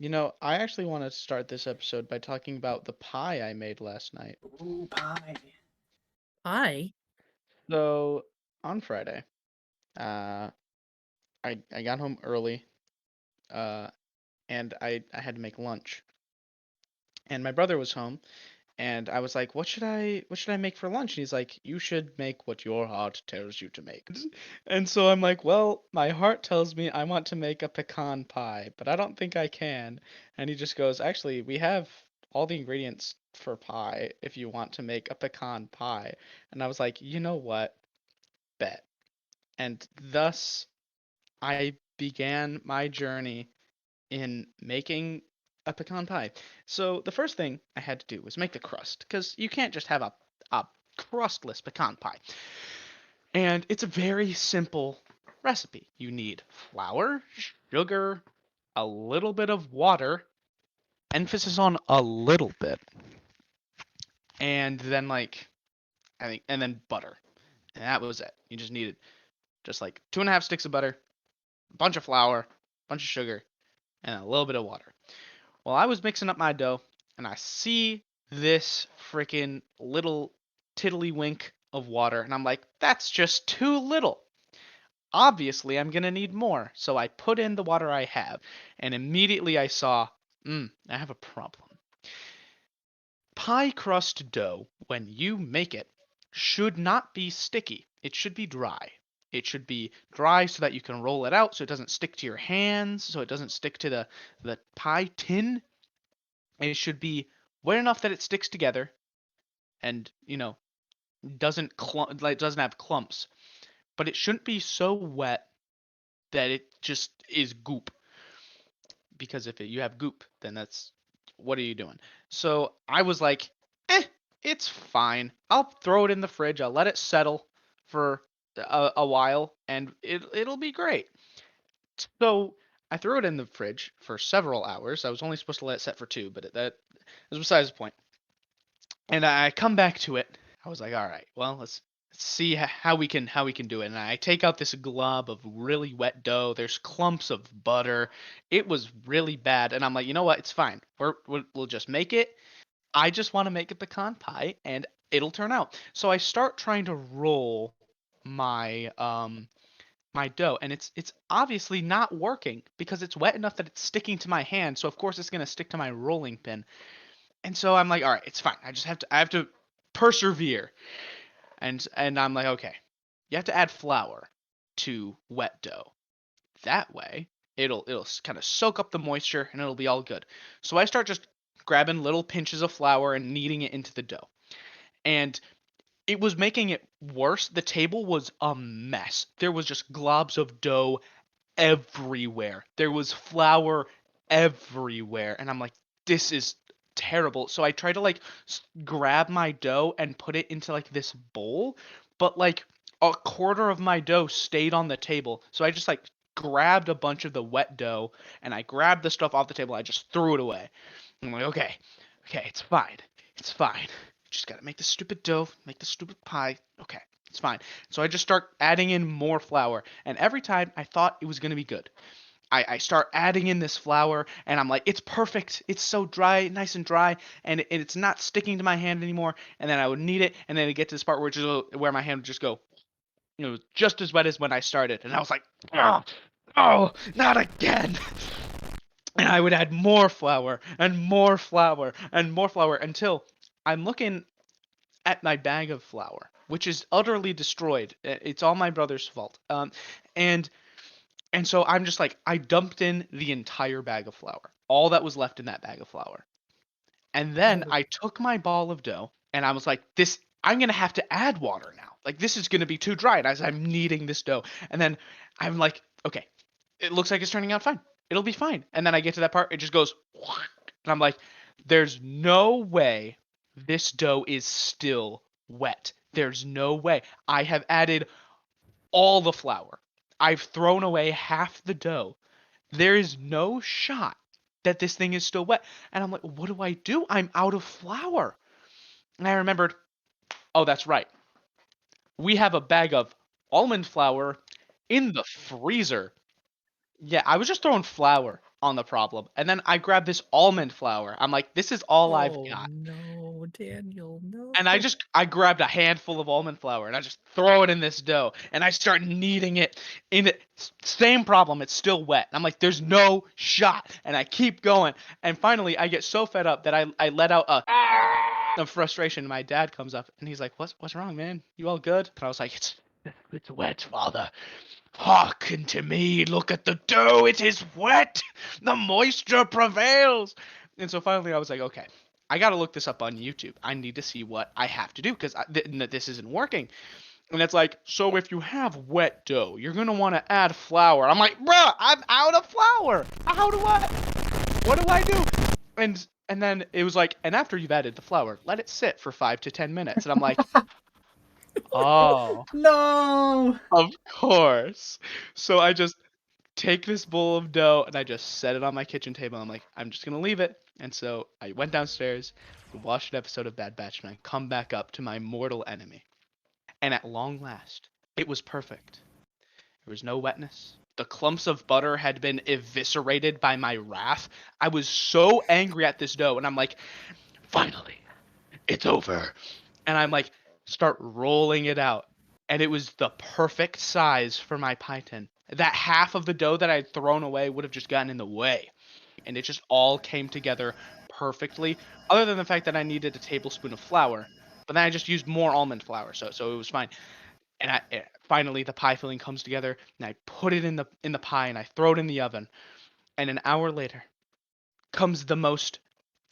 I actually want to start this episode by talking about the pie I made last night. Ooh, pie. Pie? So, on Friday, uh, I got home early, uh, and I had to make lunch. And my brother was home, and I was like, "What should I make for lunch?" And he's like, "You should make what your heart tells you to make." And so I'm like, "Well, my heart tells me I want to make a pecan pie, but I don't think I can." And he just goes, "Actually, we have all the ingredients for pie if you want to make a pecan pie." And I was like, "You know what? Bet." And thus I began my journey in making a pecan pie. So the first thing I had to do was make the crust, because you can't just have a crustless pecan pie. And it's a very simple recipe. You need flour, sugar, a little bit of water, emphasis on a little bit, and then and then butter. And that was it. You just needed just like 2.5 sticks of butter, a bunch of flour, a bunch of sugar, and a little bit of water. Well, I was mixing up my dough, and I see this freaking little tiddlywink of water, and I'm like, that's just too little. Obviously, I'm gonna need more. So I put in the water I have, and immediately I saw, I have a problem. Pie crust dough, when you make it, should not be sticky. It should be dry. It should be dry so that you can roll it out so it doesn't stick to your hands, so it doesn't stick to the pie tin. It should be wet enough that it sticks together and, doesn't have clumps. But it shouldn't be so wet that it just is goop. Because if you have goop, then that's what are you doing? So I was like, it's fine. I'll throw it in the fridge. I'll let it settle for a while, and it'll be great. So I threw it in the fridge for several hours. I was only supposed to let it set for 2, but that is besides the point. And I come back to it. I was like, all right, well, let's see how we can do it. And I take out this glob of really wet dough. There's clumps of butter. It was really bad. And I'm like, you know what? It's fine. We'll just make it. I just want to make a pecan pie, and it'll turn out. So I start trying to roll my my dough, and it's obviously not working because it's wet enough that it's sticking to my hand. So of course it's gonna stick to my rolling pin. And so I'm like, all right, it's fine. I have to persevere. And I'm like, okay, you have to add flour to wet dough. That way, it'll kind of soak up the moisture and it'll be all good. So I start just grabbing little pinches of flour and kneading it into the dough. And it was making it worse. The table was a mess. There was just globs of dough everywhere. There was flour everywhere. And I'm like, this is terrible. So I tried to grab my dough and put it into like this bowl, but like a quarter of my dough stayed on the table. So I just grabbed a bunch of the wet dough and I grabbed the stuff off the table. I just threw it away. I'm like, okay, okay, it's fine. It's fine. Just gotta make the stupid dough, make the stupid pie. Okay, it's fine. So I just start adding in more flour, and every time I thought it was gonna be good. I start adding in this flour, and I'm like, it's perfect. It's so dry, nice and dry, and it's not sticking to my hand anymore. And then I would knead it, and then it'd get to this part where my hand would just go, just as wet as when I started. And I was like, oh, oh, not again. And I would add more flour and more flour and more flour until I'm looking at my bag of flour, which is utterly destroyed. It's all my brother's fault. And and so I'm just like, I dumped in the entire bag of flour, all that was left in that bag of flour. And then Oh, I took my ball of dough and I was like, this, I'm gonna have to add water now. Like this is gonna be too dry. And as I'm kneading this dough, and then I'm like, okay, it looks like it's turning out fine. It'll be fine. And then I get to that part, it just goes, and I'm like, there's no way this dough is still wet. There's no way. I have added all the flour. I've thrown away half the dough. There is no shot that this thing is still wet. And I'm like, what do I do? I'm out of flour. And I remembered, oh, that's right. We have a bag of almond flour in the freezer. Yeah, I was just throwing flour on the problem. And then I grab this almond flour. I'm like, this is all I've Oh got. no, Daniel, And no. I grabbed a handful of almond flour and I just throw it in this dough and I start kneading it in it. Same problem, it's still wet. I'm like, there's no shot. And I keep going. And finally I get so fed up that I let out a of frustration. My dad comes up and he's like, what's wrong, man? You all good? And I was like, it's wet, father. Hearken to me, look at the dough, it is wet! The moisture prevails! And so finally I was like, okay, I gotta look this up on YouTube. I need to see what I have to do because this isn't working. And it's like, so if you have wet dough, you're gonna want to add flour. I'm like, bruh, I'm out of flour! What do I do? And then it was like, and after you've added the flour, let it sit for 5 to 10 minutes. And I'm like, oh, No! of course. So I just take this bowl of dough and I just set it on my kitchen table. I'm like, I'm just gonna leave it. And so I went downstairs, watched an episode of Bad Batch, and I come back up to my mortal enemy. And at long last, it was perfect. There was no wetness. The clumps of butter had been eviscerated by my wrath. I was so angry at this dough, and I'm like, finally, it's over. And I'm like, start rolling it out. And it was the perfect size for my pie tin. That half of the dough that I'd thrown away would have just gotten in the way. And it just all came together perfectly, other than the fact that I needed a tablespoon of flour. But then I just used more almond flour, so it was fine. And finally the pie filling comes together, and I put it in the pie, and I throw it in the oven. And an hour later comes the most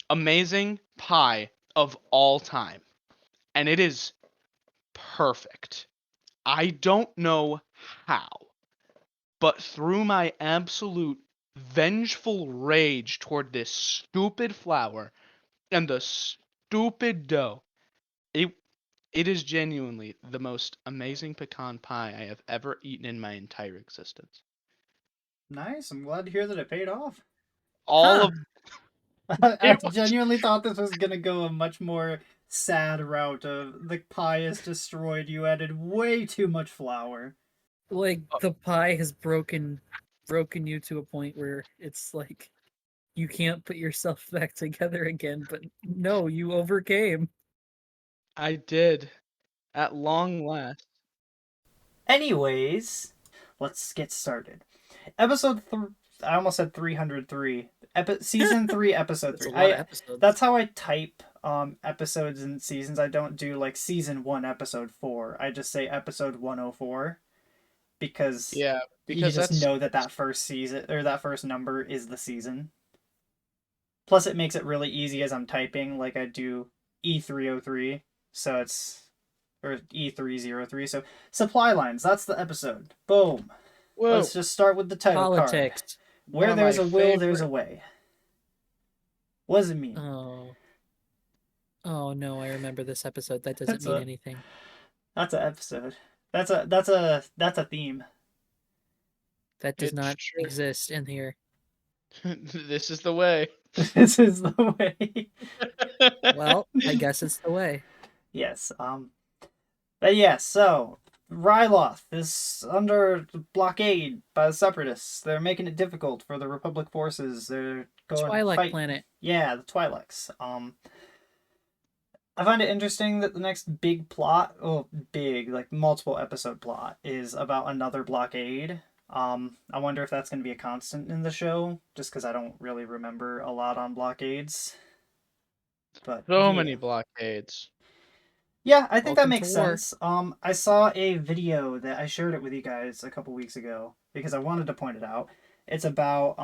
amazing pie of all time, and it is perfect. I don't know how, but through my absolute vengeful rage toward this stupid flour and the stupid dough, it it is genuinely the most amazing pecan pie I have ever eaten in my entire existence. Nice. I'm glad to hear that it paid off. All Huh. of I it was genuinely thought this was gonna go a much more sad route of the pie is destroyed. You added way too much flour. Like the pie has broken you to a point where it's like you can't put yourself back together again, but no, you overcame. I did at long last. Anyways, let's get started. I almost said 303. Season 3, episode That's a 3. lot of I episodes. That's how I type episodes and seasons. I don't do like season 1 episode 4. I just say episode 104 because Yeah, you because just that's know that that first season or that first number is the season. Plus it makes it really easy as I'm typing, like I do E303, so it's or E303. So supply lines, that's the episode. Boom. Let's whoa, just start with the title card. Politics. one Where of there's my a will, there's a favorite. way. What does it mean? Oh. Oh no, I remember this episode. That doesn't That's mean a anything. that's an episode. That's a theme. That does It's not true. exist in here. This is the way. This is the way. Well, I guess it's the way. Yes. But yes. So Ryloth is under blockade by the Separatists. They're making it difficult for the Republic forces. They're going to Twilight fight. Planet. Yeah, the Twi'leks. I find it interesting that the next big plot, oh, big, like multiple episode plot, is about another blockade. I wonder if that's going to be a constant in the show, just because I don't really remember a lot on blockades. But So yeah. many blockades. Yeah, I think that Welcome to makes war. sense. I saw a video that I shared it with you guys a couple weeks ago because I wanted to point it out. It's about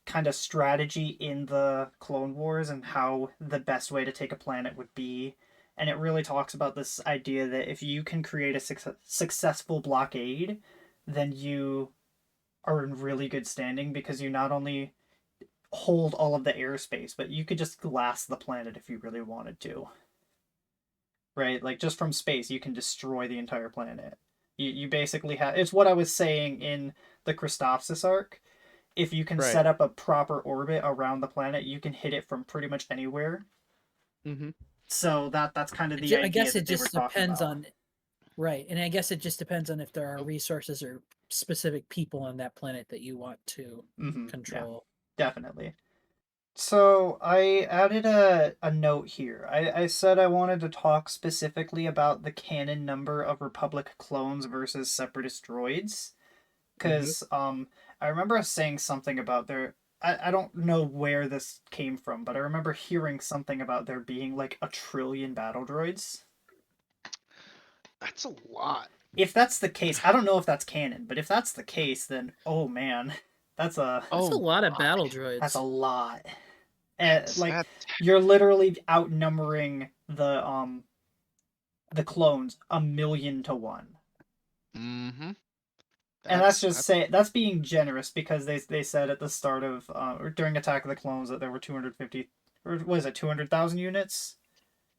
kind of strategy in the Clone Wars and how the best way to take a planet would be. And it really talks about this idea that if you can create a successful blockade, then you are in really good standing because you not only hold all of the airspace, but you could just glass the planet if you really wanted to. Right? Like just from space, you can destroy the entire planet. You basically have. It's what I was saying in the Christophsis arc. If you can Right. set up a proper orbit around the planet, you can hit it from pretty much anywhere. Mm-hmm. So that's kind of the I idea guess that it they were just talking depends about. on right, and I guess it just depends on if there are resources or specific people on that planet that you want to Yeah, control. definitely. So I added a note here. I said I wanted to talk specifically about the canon number of Republic clones versus Separatist droids. Because I remember us saying something about their. I don't know where this came from, but I remember hearing something about there being like 1 trillion battle droids. That's a lot. If that's the case, I don't know if that's canon, but if that's the case, then oh man, that's a That's a Oh, lot of battle that's a droids. lot. that's Like that. you're literally outnumbering the clones 1,000,000 to 1. Mm-hmm. And that's That's that's being generous because they said at the start of or during Attack of the Clones that there were 250 or was it 200,000 units.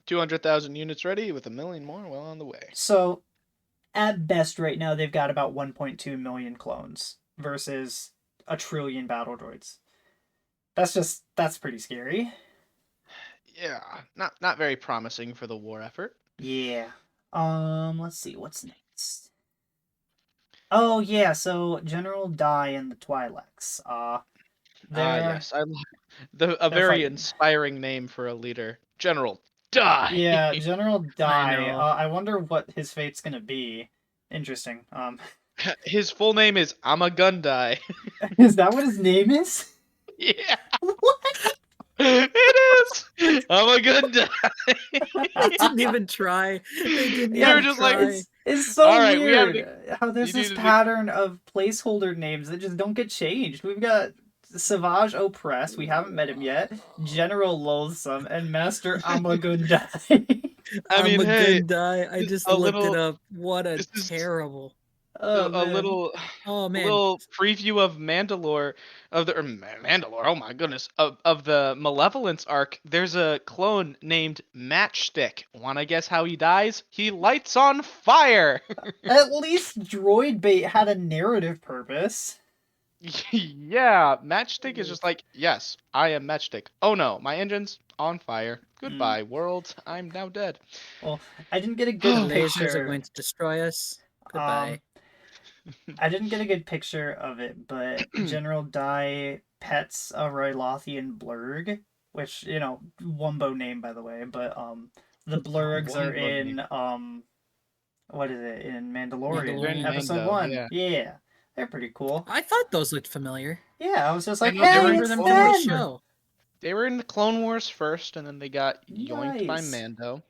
200,000 units ready with 1 million more well on the way. So at best right now they've got about 1.2 million clones versus 1 trillion battle droids. That's pretty scary. Yeah, not very promising for the war effort. Yeah. Let's see what's next. Oh yeah, so General Dai and the Twi'leks. They're Yes, I love a they're very fighting. inspiring name for a leader. General Die. Yeah, General I Dai. know. I wonder what his fate's gonna be. Interesting. His full name is Ima-Gun Die. Is that what his name is? Yeah, What? it is. Ima-Gun Die. They didn't even try. They didn't They were even just like, try. It's all so right, we have weird how you there's this needed to. pattern of placeholder names that just don't get changed. We've got Savage Opress, we haven't met him yet, General Loathsome, and Master Amagundai. I I'm mean, a hey, good die. I just a looked it little. up. What a This is terrible. Oh a man. little Oh a man. little preview of Mandalore of the Mandalore. Oh my goodness, of the Malevolence arc. There's a clone named Matchstick. Want to guess how he dies? He lights on fire. At least Droid Bait had a narrative purpose. Yeah, Matchstick is just like, yes, I am Matchstick. Oh no, my engine's on fire. Mm. Goodbye, world. I'm now dead. Well, I didn't get a The good lasers are picture. going to destroy us. Um, Goodbye. I didn't get a good picture of it, but General Dai pets a Rylothian blurg, which, Wumbo name by the way, but the blurgs are Wumbo name. in what is it? In They're in Mandalorian Mandalorian. episode Mando, 1. yeah. Yeah. They're pretty cool. I thought those looked familiar. Yeah, I was just I like, know I they were "Hey, in remember it's them Clone from the Wars. them." show. They were in the Clone Wars first, and then they got yoinked by Nice. Mando.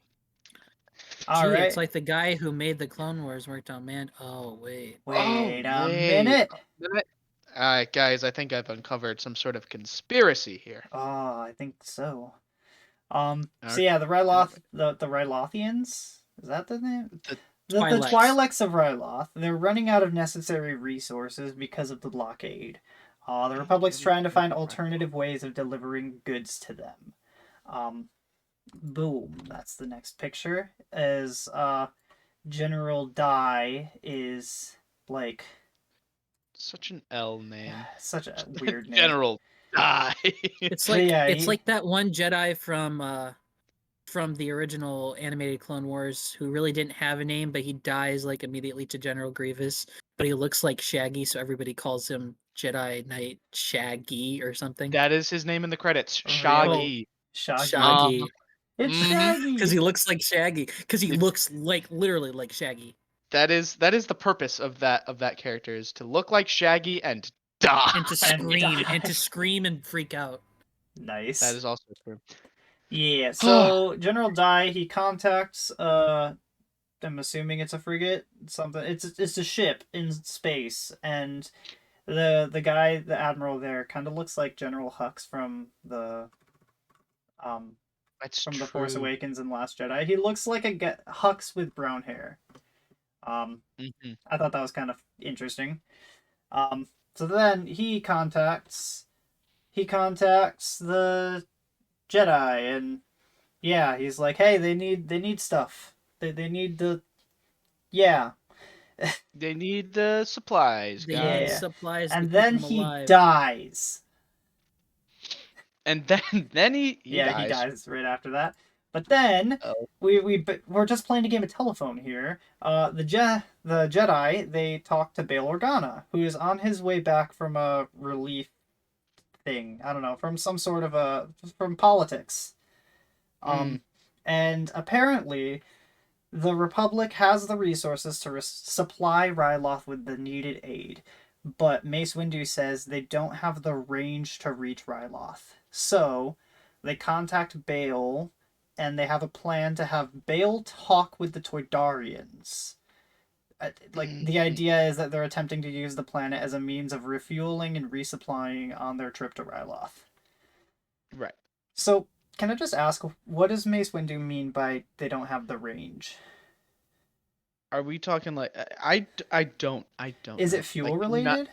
All Gee, it's right. like the guy who made the Clone Wars worked on Man. Oh wait. Oh, Wait a wait minute. a minute. Guys, I think I've uncovered some sort of conspiracy here. Oh, I think so. So Okay. yeah, the Rylothians, is that the name? The The Twi'leks. Twi'leks of Ryloth, they're running out of necessary resources because of the blockade. The Republic's trying to find alternative ways of delivering goods to them. Boom, that's the next picture. As General Dai is like Such an L name. such a weird name. General Die. It's But like yeah, it's he- like that one Jedi from the original animated Clone Wars who really didn't have a name, but he dies like immediately to General Grievous. But he looks like Shaggy, so everybody calls him Jedi Knight Shaggy or something. That is his name in the credits. Really? Shaggy. Shaggy. It's Mhm. Shaggy. Because he looks like Shaggy. Because he It- looks like literally like Shaggy. That is the purpose of that character is to look like Shaggy and die. And to And scream. die. And to scream and freak out. Nice. That is also true. Yeah, so General Dai, he contacts I'm assuming it's a frigate, something. It's a ship in space, and the guy, the admiral there, kind of looks like General Hux from the That's from true. the Force Awakens and Last Jedi. He looks like a Hux with brown hair. Mhm. I thought that was kind of interesting. So then he contacts the Jedi, and yeah, he's like, hey, they need stuff. They need the yeah. They need the supplies, They guys. need Yeah. supplies to And keep then them he alive. dies. And then he Yeah, dies. he dies right after that. But then Oh. we're just playing a game of telephone here. The Jedi, they talk to Bail Organa, who is on his way back from a relief thing. I don't know, from some sort of from politics. Mm. And apparently the Republic has the resources to supply Ryloth with the needed aid, but Mace Windu says they don't have the range to reach Ryloth. So they contact Bail, and they have a plan to have Bail talk with the Toydarians. Like, the Mhm. idea is that they're attempting to use the planet as a means of refueling and resupplying on their trip to Ryloth. Right. So, can I just ask, what does Mace Windu mean by they don't have the range? Are we talking like I don't Is know. it fuel Like not related?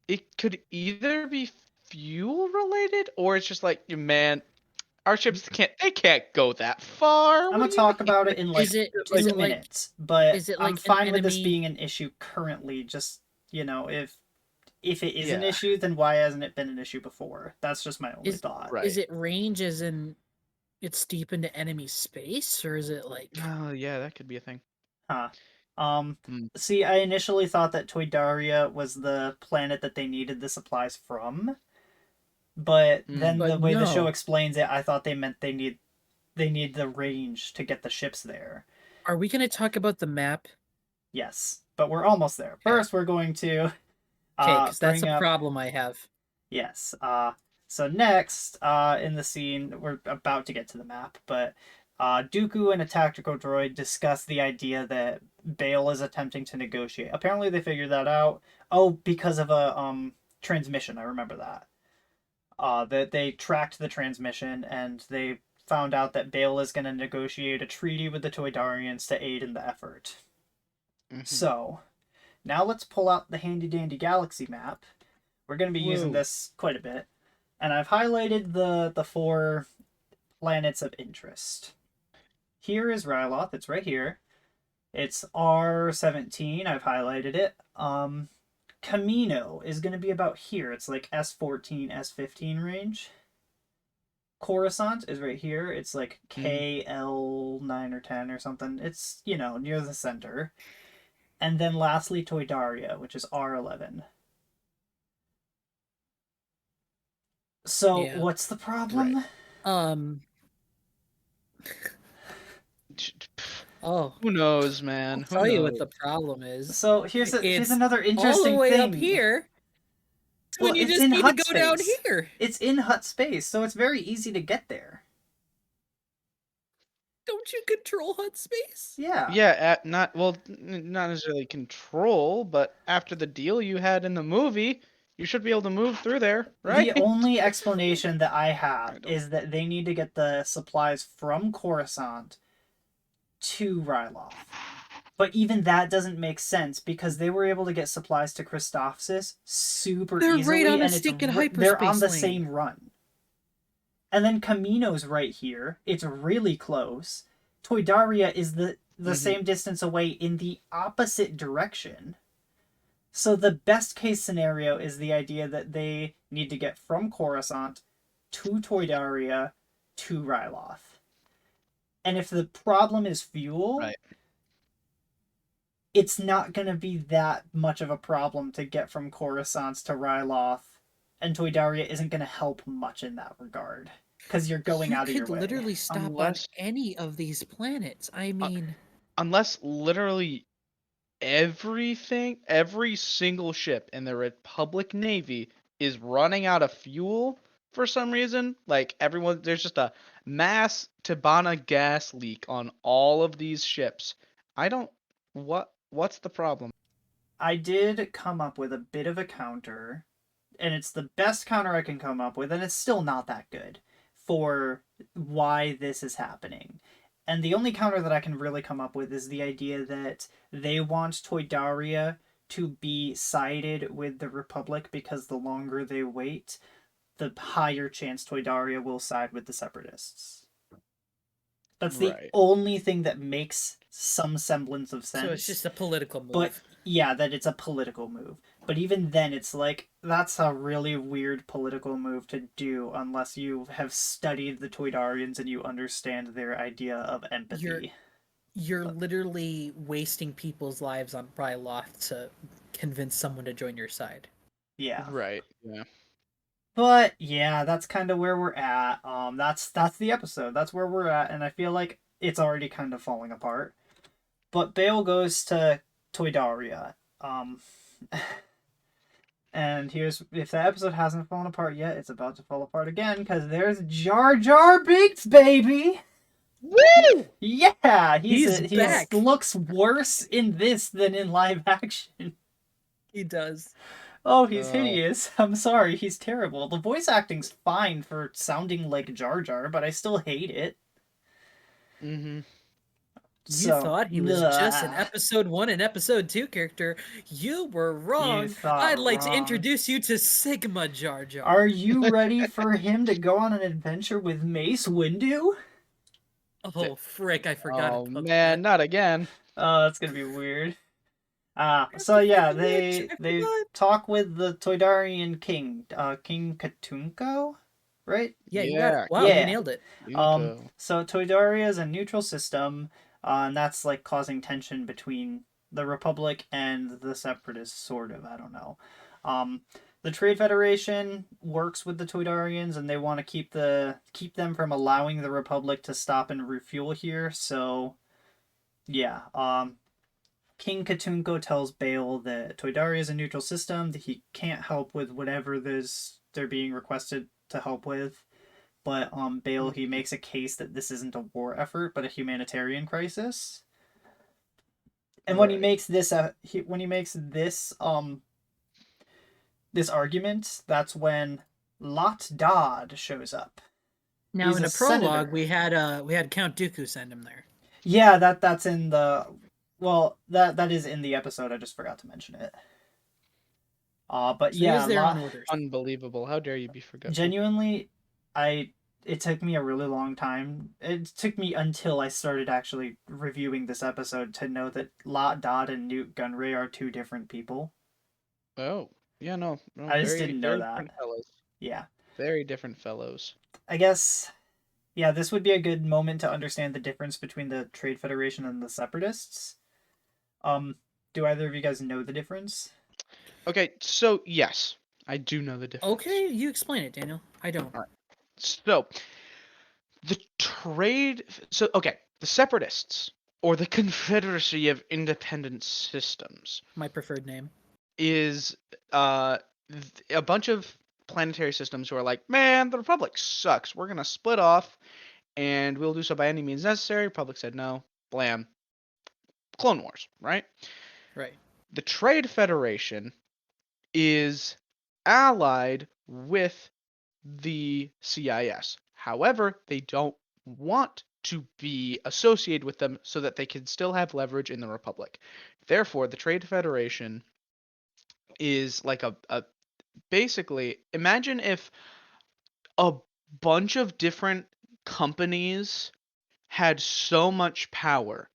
it could either be fuel related or it's just like man, our ships can't go that far. I'm What gonna do you talk mean? about it in like Is two it like minutes, but is it I'm like an fine with this enemy? being an issue currently. Just, if it is an Yeah. issue, then why hasn't it been an issue before? That's just my only Is thought. Right. is it range as in it's deep into enemy space, or is it like Oh yeah, that could be a thing. Huh. Um, Mm. See, I initially thought that Toydaria was the planet that they needed the supplies from, but Mm. then the but way the show no. explains it, I thought they meant they need the range to get the ships there. Are we gonna talk about the map? Yes, but we're almost there. Okay. First, we're going to Okay, because that's bring a up problem I have. yes. So next, in the scene, we're about to get to the map, but Dooku and a tactical droid discuss the idea that Bale is attempting to negotiate. Apparently, they figured that out. Oh, because of a transmission. I remember that. That they tracked the transmission and they found out that Bale is going to negotiate a treaty with the Toydarians to aid in the effort. Mhm. So now let's pull out the handy dandy galaxy map. We're going to be using Whoa. this quite a bit, and I've highlighted the four planets of interest. Here is Ryloth. It's right here. It's R17. I've highlighted it. Camino is going to be about here. It's like S14, S15 range. Coruscant is right here. It's like Mhm. KL9 or 10 or something. It's, near the center. And then lastly, Toydaria, which is R11. So, Yeah. what's the problem? Right. Um. Oh, Who knows, man? I'll Who tell you what knows? the problem is. So, here's It's another all the interesting way up thing. here Well, when you it's just in need to hut go down space. here. It's in hut space, so it's very easy to get there. Don't you control hut space? Yeah. Yeah, not necessarily control, but after the deal you had in the movie, you should be able to move through there, right? The only explanation that I have I don't. is that they need to get the supplies from Coruscant to Ryloth. But even that doesn't make sense because they were able to get supplies to Christophsis super They're easily, right on a and stinking they're on hyperspace the lane. same run. And then Camino's right here. It's really close. Toydaria is the Mhm. same distance away in the opposite direction. So the best case scenario is the idea that they need to get from Coruscant to Toydaria to Ryloth. And if the problem is fuel, Right. it's not going to be that much of a problem to get from Coruscant to Ryloth, and Toydaria isn't going to help much in that regard because you're going You out of your could way. literally stop on Unless any of these planets. I mean, unless literally every single ship in the Republic Navy is running out of fuel for some reason. Like everyone, there's just a mass Tabana gas leak on all of these ships. I don't. What's the problem? I did come up with a bit of a counter, and it's the best counter I can come up with, and it's still not that good for why this is happening. And the only counter that I can really come up with is the idea that they want Toydaria to be sided with the Republic because the longer they wait, the higher chance Toydaria will side with the Separatists. That's the Right. only thing that makes some semblance of sense. so it's just a political move. But yeah, that it's a political move. But even then, it's like, that's a really weird political move to do unless you have studied the Toydarians and you understand their idea of You're empathy. you're But, literally wasting people's lives on Loth to convince someone to join your side. yeah. Right. Yeah. But yeah, that's kind of where we're at. That's the episode. That's where we're at, and I feel like it's already kind of falling apart. But Bale goes to Toydaria. Um, and here's if the episode hasn't fallen apart yet, it's about to fall apart again because there's Jar Jar Binks, baby. Woo! Yeah, He's he back. looks worse in this than in live action. He does. Oh, he's hideous. I'm sorry, he's terrible. The voice acting's fine for sounding like Jar Jar, but I still hate it. Mm-hmm. You So, thought he was just an ugh, episode 1 and episode 2 character. You were you wrong. thought I'd like to wrong. introduce you to Sigma Jar Jar. Are you ready for him to go on an adventure with Mace Windu? Oh, frick, I forgot Oh about man, not again. Oh, that's gonna be weird. that. So yeah, Freaking Rich, I they forgot. talk with the Toydarian king, King Katunko, right? Yeah, you got it. Yeah. Wow, you Yeah. nailed it. Yuko. So Toydaria is a neutral system, and that's like causing tension between the Republic and the Separatists, sort of. I don't know. Um, the Trade Federation works with the Toydarians, and they want to keep them from allowing the Republic to stop and refuel here. So, yeah. King Katunko tells Bale that Toydaria is a neutral system, that he can't help with whatever they're being requested to help with. But Bale, he makes a case that this isn't a war effort, but a humanitarian crisis. And when he Right. makes this, this argument, that's when Lot Dodd shows up. Now, He's in a a prologue, senator. we had Count Dooku send him there. Yeah, that's in the that is in the episode. I just forgot to mention it. But So he yeah, was there on orders. Unbelievable. How dare you be forgetful? genuinely, it took me a really long time. It took me until I started actually reviewing this episode to know that Lot Dodd and Newt Gunray are two different people. Oh. Yeah, no, I just very, didn't know very that. different fellows. Yeah. Very different fellows. I guess, yeah, this would be a good moment to understand the difference between the Trade Federation and the Separatists. Do either of you guys know the difference? Okay, so yes, I do know the difference. Okay, you explain it, Daniel. I don't. All right. So the okay, the Separatists or the Confederacy of Independent Systems My preferred name. is a bunch of planetary systems who are like, man, the Republic sucks. We're gonna split off, and we'll do so by any means necessary. Republic said no. Blam. Clone Wars, right? Right. The Trade Federation is allied with the CIS. However, they don't want to be associated with them so that they can still have leverage in the Republic. Therefore, the Trade Federation is like a basically imagine if a bunch of different companies had so much power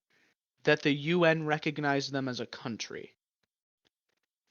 that the UN recognized them as a country.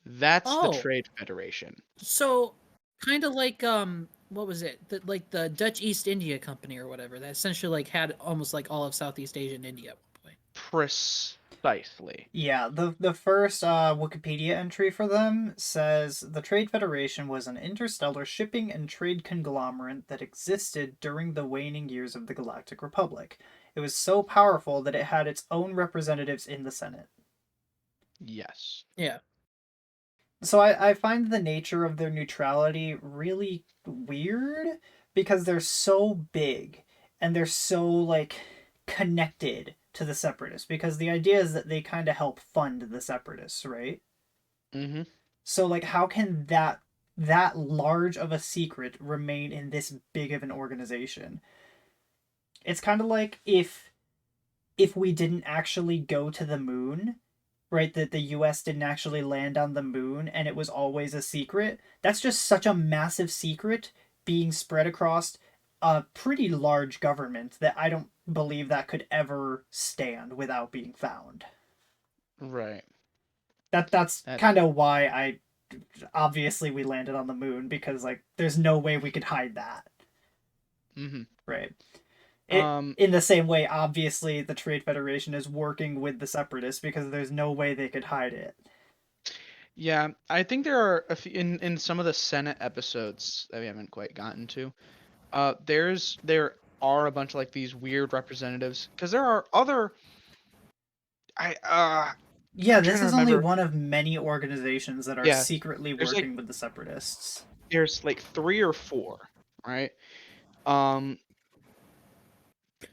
That's the Oh, Trade Federation. so kind of like what was it? Like the Dutch East India Company or whatever. That essentially like had almost like all of Southeast Asia and India at one point. Precisely. Yeah, the first Wikipedia entry for them says the Trade Federation was an interstellar shipping and trade conglomerate that existed during the waning years of the Galactic Republic. It was so powerful that it had its own representatives in the Senate. Yes. Yeah. So I find the nature of their neutrality really weird because they're so big and they're so like connected to the separatists because the idea is that they kind of help fund the separatists, right? Mm-hmm. So like how can that large of a secret remain in this big of an organization? It's kind of like if we didn't actually go to the moon, right, that the US didn't actually land on the moon and it was always a secret. That's just such a massive secret being spread across a pretty large government that I don't believe that could ever stand without being found. Right. That's That kind of why obviously we landed on the moon because like there's no way we could hide that. Mm-hmm. Right. Um, In the same way, obviously the Trade Federation is working with the Separatists because there's no way they could hide it. yeah, I think there are in some of the Senate episodes that we haven't quite gotten to. There are a bunch of like these weird representatives because there are other. Yeah, I'm trying this to is only remember. one of many organizations that are Yeah, secretly there's like working with the Separatists. there's like 3 or 4, right? Um,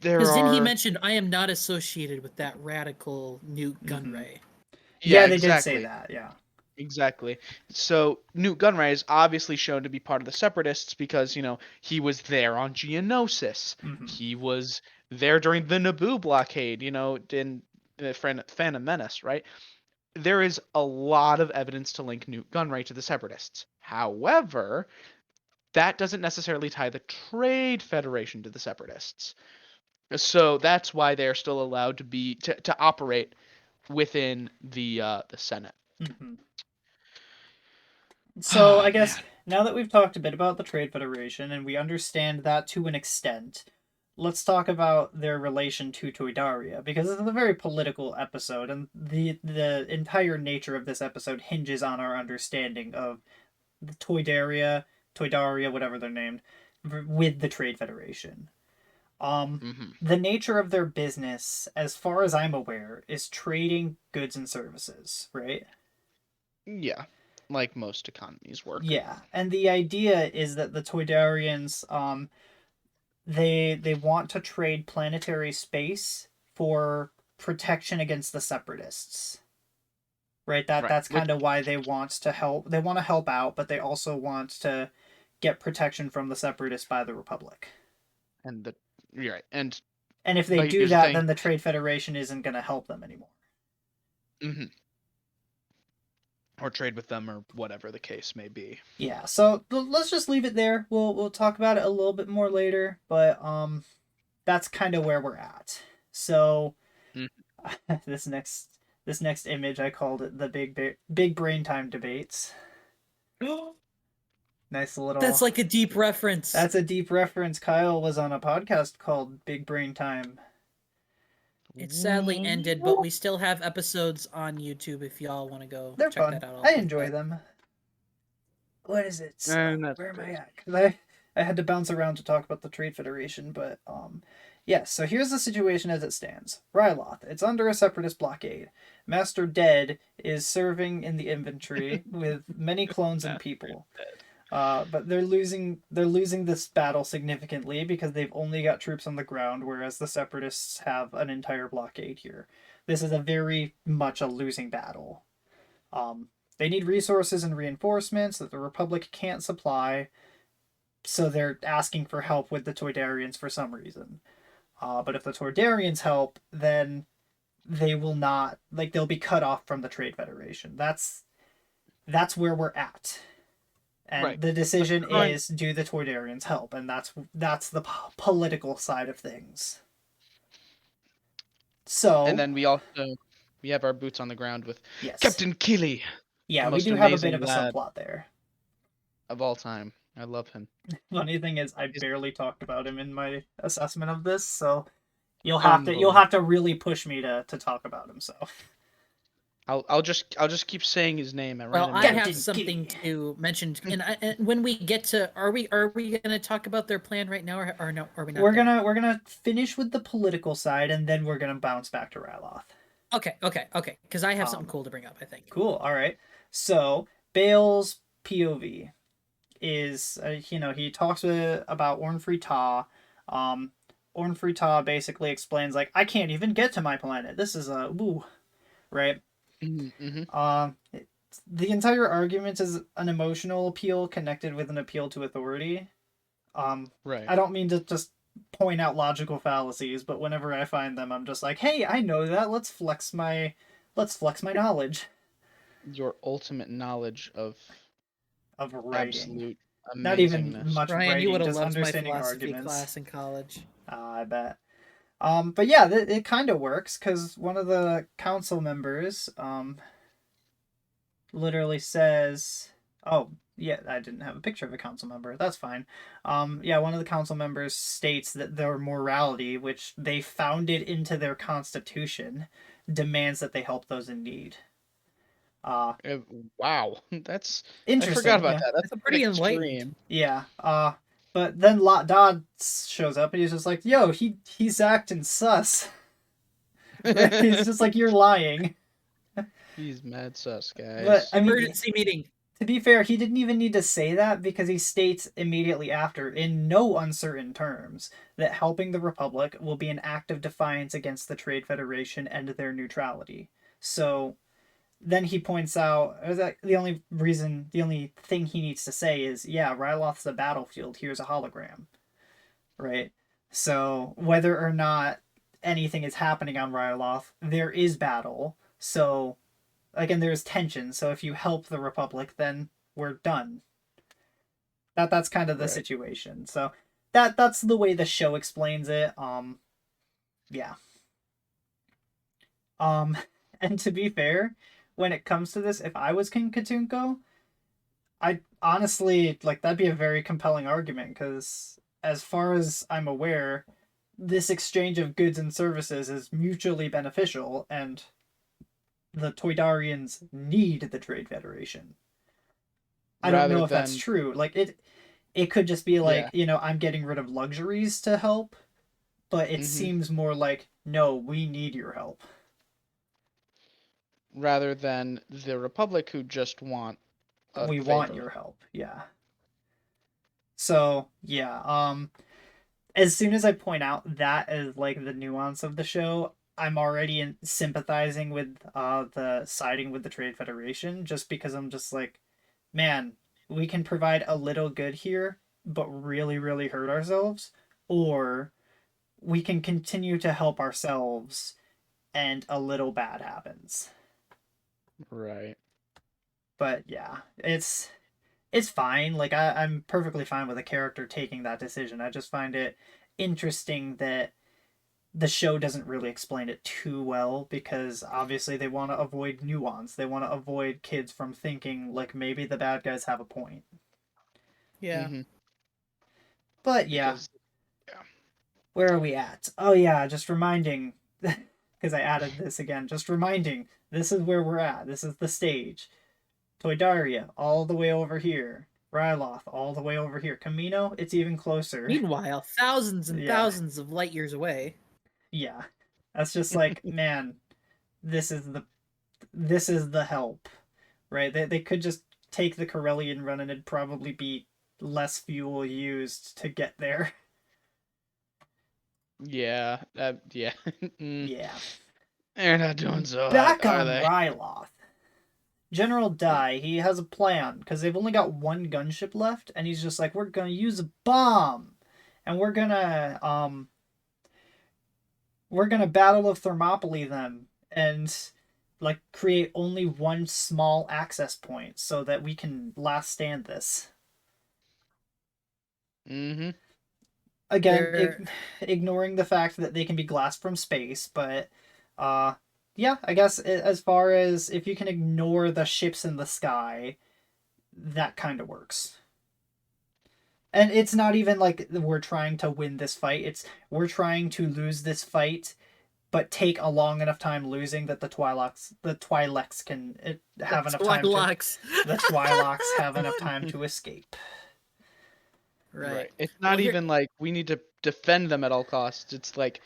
there Because didn't he are. mention I am not associated with that radical Newt Gunray? Yeah, Yeah, they did say exactly. that. Yeah. Exactly. So Newt Gunray is obviously shown to be part of the Separatists because, he was there on Geonosis. Mm-hmm. He was there during the Naboo blockade, in the Phantom Menace, right? There is a lot of evidence to link Newt Gunray to the Separatists. However, that doesn't necessarily tie the Trade Federation to the Separatists. So that's why they're still allowed to operate within the Senate. Mm-hmm. So Oh I man. guess now that we've talked a bit about the Trade Federation and we understand that to an extent, let's talk about their relation to Toydaria because it's a very political episode, and the entire nature of this episode hinges on our understanding of the Toydaria, whatever they're named, with the Trade Federation. Hmm. The nature of their business, as far as I'm aware, is trading goods and services, right? Yeah, like most economies work. Yeah, and the idea is that the Toydarians, they want to trade planetary space for protection against the Separatists. Right. Right. That's Which kind of why they want to help. They want to help out, but they also want to get protection from the Separatists by the Republic. and the you're right. And And if they but do here's the that, thing. then the Trade Federation isn't going to help them anymore. Hmm. Or trade with them or whatever the case may be. Yeah. So let's just leave it there. We'll talk about it a little bit more later, but that's kind of where we're at. So Mm. this next image, I called it the big brain time debates. Nice little. That's like a deep reference. That's a deep reference. Kyle was on a podcast called Big Brain Time. It sadly ended, but we still have episodes on YouTube if y'all want to go They're check fun. that out. I enjoy them. What is it? And that's Where am I great. at? 'Cause I had to bounce around to talk about the Trade Federation, but yeah, so here's the situation as it stands. Ryloth, it's under a separatist blockade. Master Dead is serving in the infantry with many clones and people. But they're losing this battle significantly because they've only got troops on the ground, whereas the separatists have an entire blockade here. This is a very much a losing battle. They need resources and reinforcements that the Republic can't supply, so they're asking for help with the Toydarians for some reason. But if the Toydarians help, then they will not, like, they'll be cut off from the Trade Federation. That's where we're at. And Right. the decision Right. is, do the Toydarians help? And that's the political side of things. So, And then we have our boots on the ground with yes. Captain Keeley, Yeah, the we most do have a bit amazing of a lad subplot there. of all time. I love him. Funny thing is, I He's barely talked about him in my assessment of this, so you'll have to really push me to talk about him. So I'll just keep saying his name at Well, random. I Captain have something Keeley. to mention, and when we get to, are we going to talk about their plan right now, or no? Are we not? we're gonna finish with the political side, and then we're gonna bounce back to Ryloth. Okay. Because I have something cool to bring up. I think. Cool. All right. So Bale's POV is, he talks about Ornfree Ta. Ornfree Ta basically explains, like, I can't even get to my planet. This is a woo, right? Mm-hmm. The entire argument is an emotional appeal connected with an appeal to authority. Right. I don't mean to just point out logical fallacies, but whenever I find them, I'm just like, hey, I know that. Let's flex my knowledge. Your ultimate knowledge of Writing. absolute amazingness. Not even much Ryan, you writing, would have just loved my understanding philosophy arguments. class in college. I bet. But yeah, it kind of works because one of the council members, literally says, "Oh, yeah, I didn't have a picture of a council member. That's fine." Yeah, one of the council members states that their morality, which they founded into their constitution, demands that they help those in need. Uh, Uh, wow, that's I forgot Interesting. about Yeah, that. That's That's a bit pretty enlightened. extreme. yeah. But then Lot Dodd shows up and he's just like, "Yo, he's acting sus." Right? He's just like, "You're lying." He's mad sus, But guys. I mean, Emergency meeting. to be fair, he didn't even need to say that because he states immediately after, in no uncertain terms, that helping the Republic will be an act of defiance against the Trade Federation and their neutrality. So then he points out that the only thing he needs to say is, yeah, Ryloth's a battlefield. Here's a hologram, right? So whether or not anything is happening on Ryloth, there is battle. So again, there's tension. So if you help the Republic, then we're done. That's kind of the Right. situation. So that's the way the show explains it. Yeah. Um, and to be fair, when it comes to this, if I was King Katunko, I honestly like that'd be a very compelling argument because, as far as I'm aware, this exchange of goods and services is mutually beneficial, and the Toydarians need the Trade Federation. I don't Rather know if that's than true. Like it could just be yeah. like, I'm getting rid of luxuries to help, but it Hmm. seems more like, no, we need your help. Rather than the Republic who just want a We want favor. your help. Yeah. So, yeah, as soon as I point out that as like the nuance of the show, I'm already sympathizing with the siding with the Trade Federation just because I'm just like, man, we can provide a little good here, but really, really hurt ourselves, or we can continue to help ourselves and a little bad happens. Right. But yeah, it's fine. Like I'm perfectly fine with a character taking that decision. I just find it interesting that the show doesn't really explain it too well because obviously they want to avoid nuance. They want to avoid kids from thinking like maybe the bad guys have a point. Yeah. Hmm. But yeah, Because yeah. where are we at? Oh yeah, just reminding because I added this again. Just reminding this is where we're at. This is the stage. Toydaria all the way over here. Ryloth all the way over here. Camino, it's even closer. Meanwhile, thousands and Yeah. thousands of light years away. Yeah. That's just like, man, this is the help. Right? They could just take the Corellian run and it'd probably be less fuel used to get there. Yeah. Yeah. Mm, Yeah. they're not doing so hot, Back are on they? Ryloth. General Dai, he has a plan because they've only got one gunship left, and he's just like, we're gonna use a bomb, and we're gonna battle of Thermopylae them, and like create only one small access point so that we can last stand this. Hmm. Again, They're ignoring the fact that they can be glassed from space, but uh, yeah, I guess as far as if you can ignore the ships in the sky, that kind of works. And it's not even like we're trying to win this fight. It's we're trying to lose this fight, but take a long enough time losing that the Twi'leks can have enough time to Twilocks. the Twi'leks have enough time to escape. Right. It's Well, not here, even like we need to defend them at all costs. It's like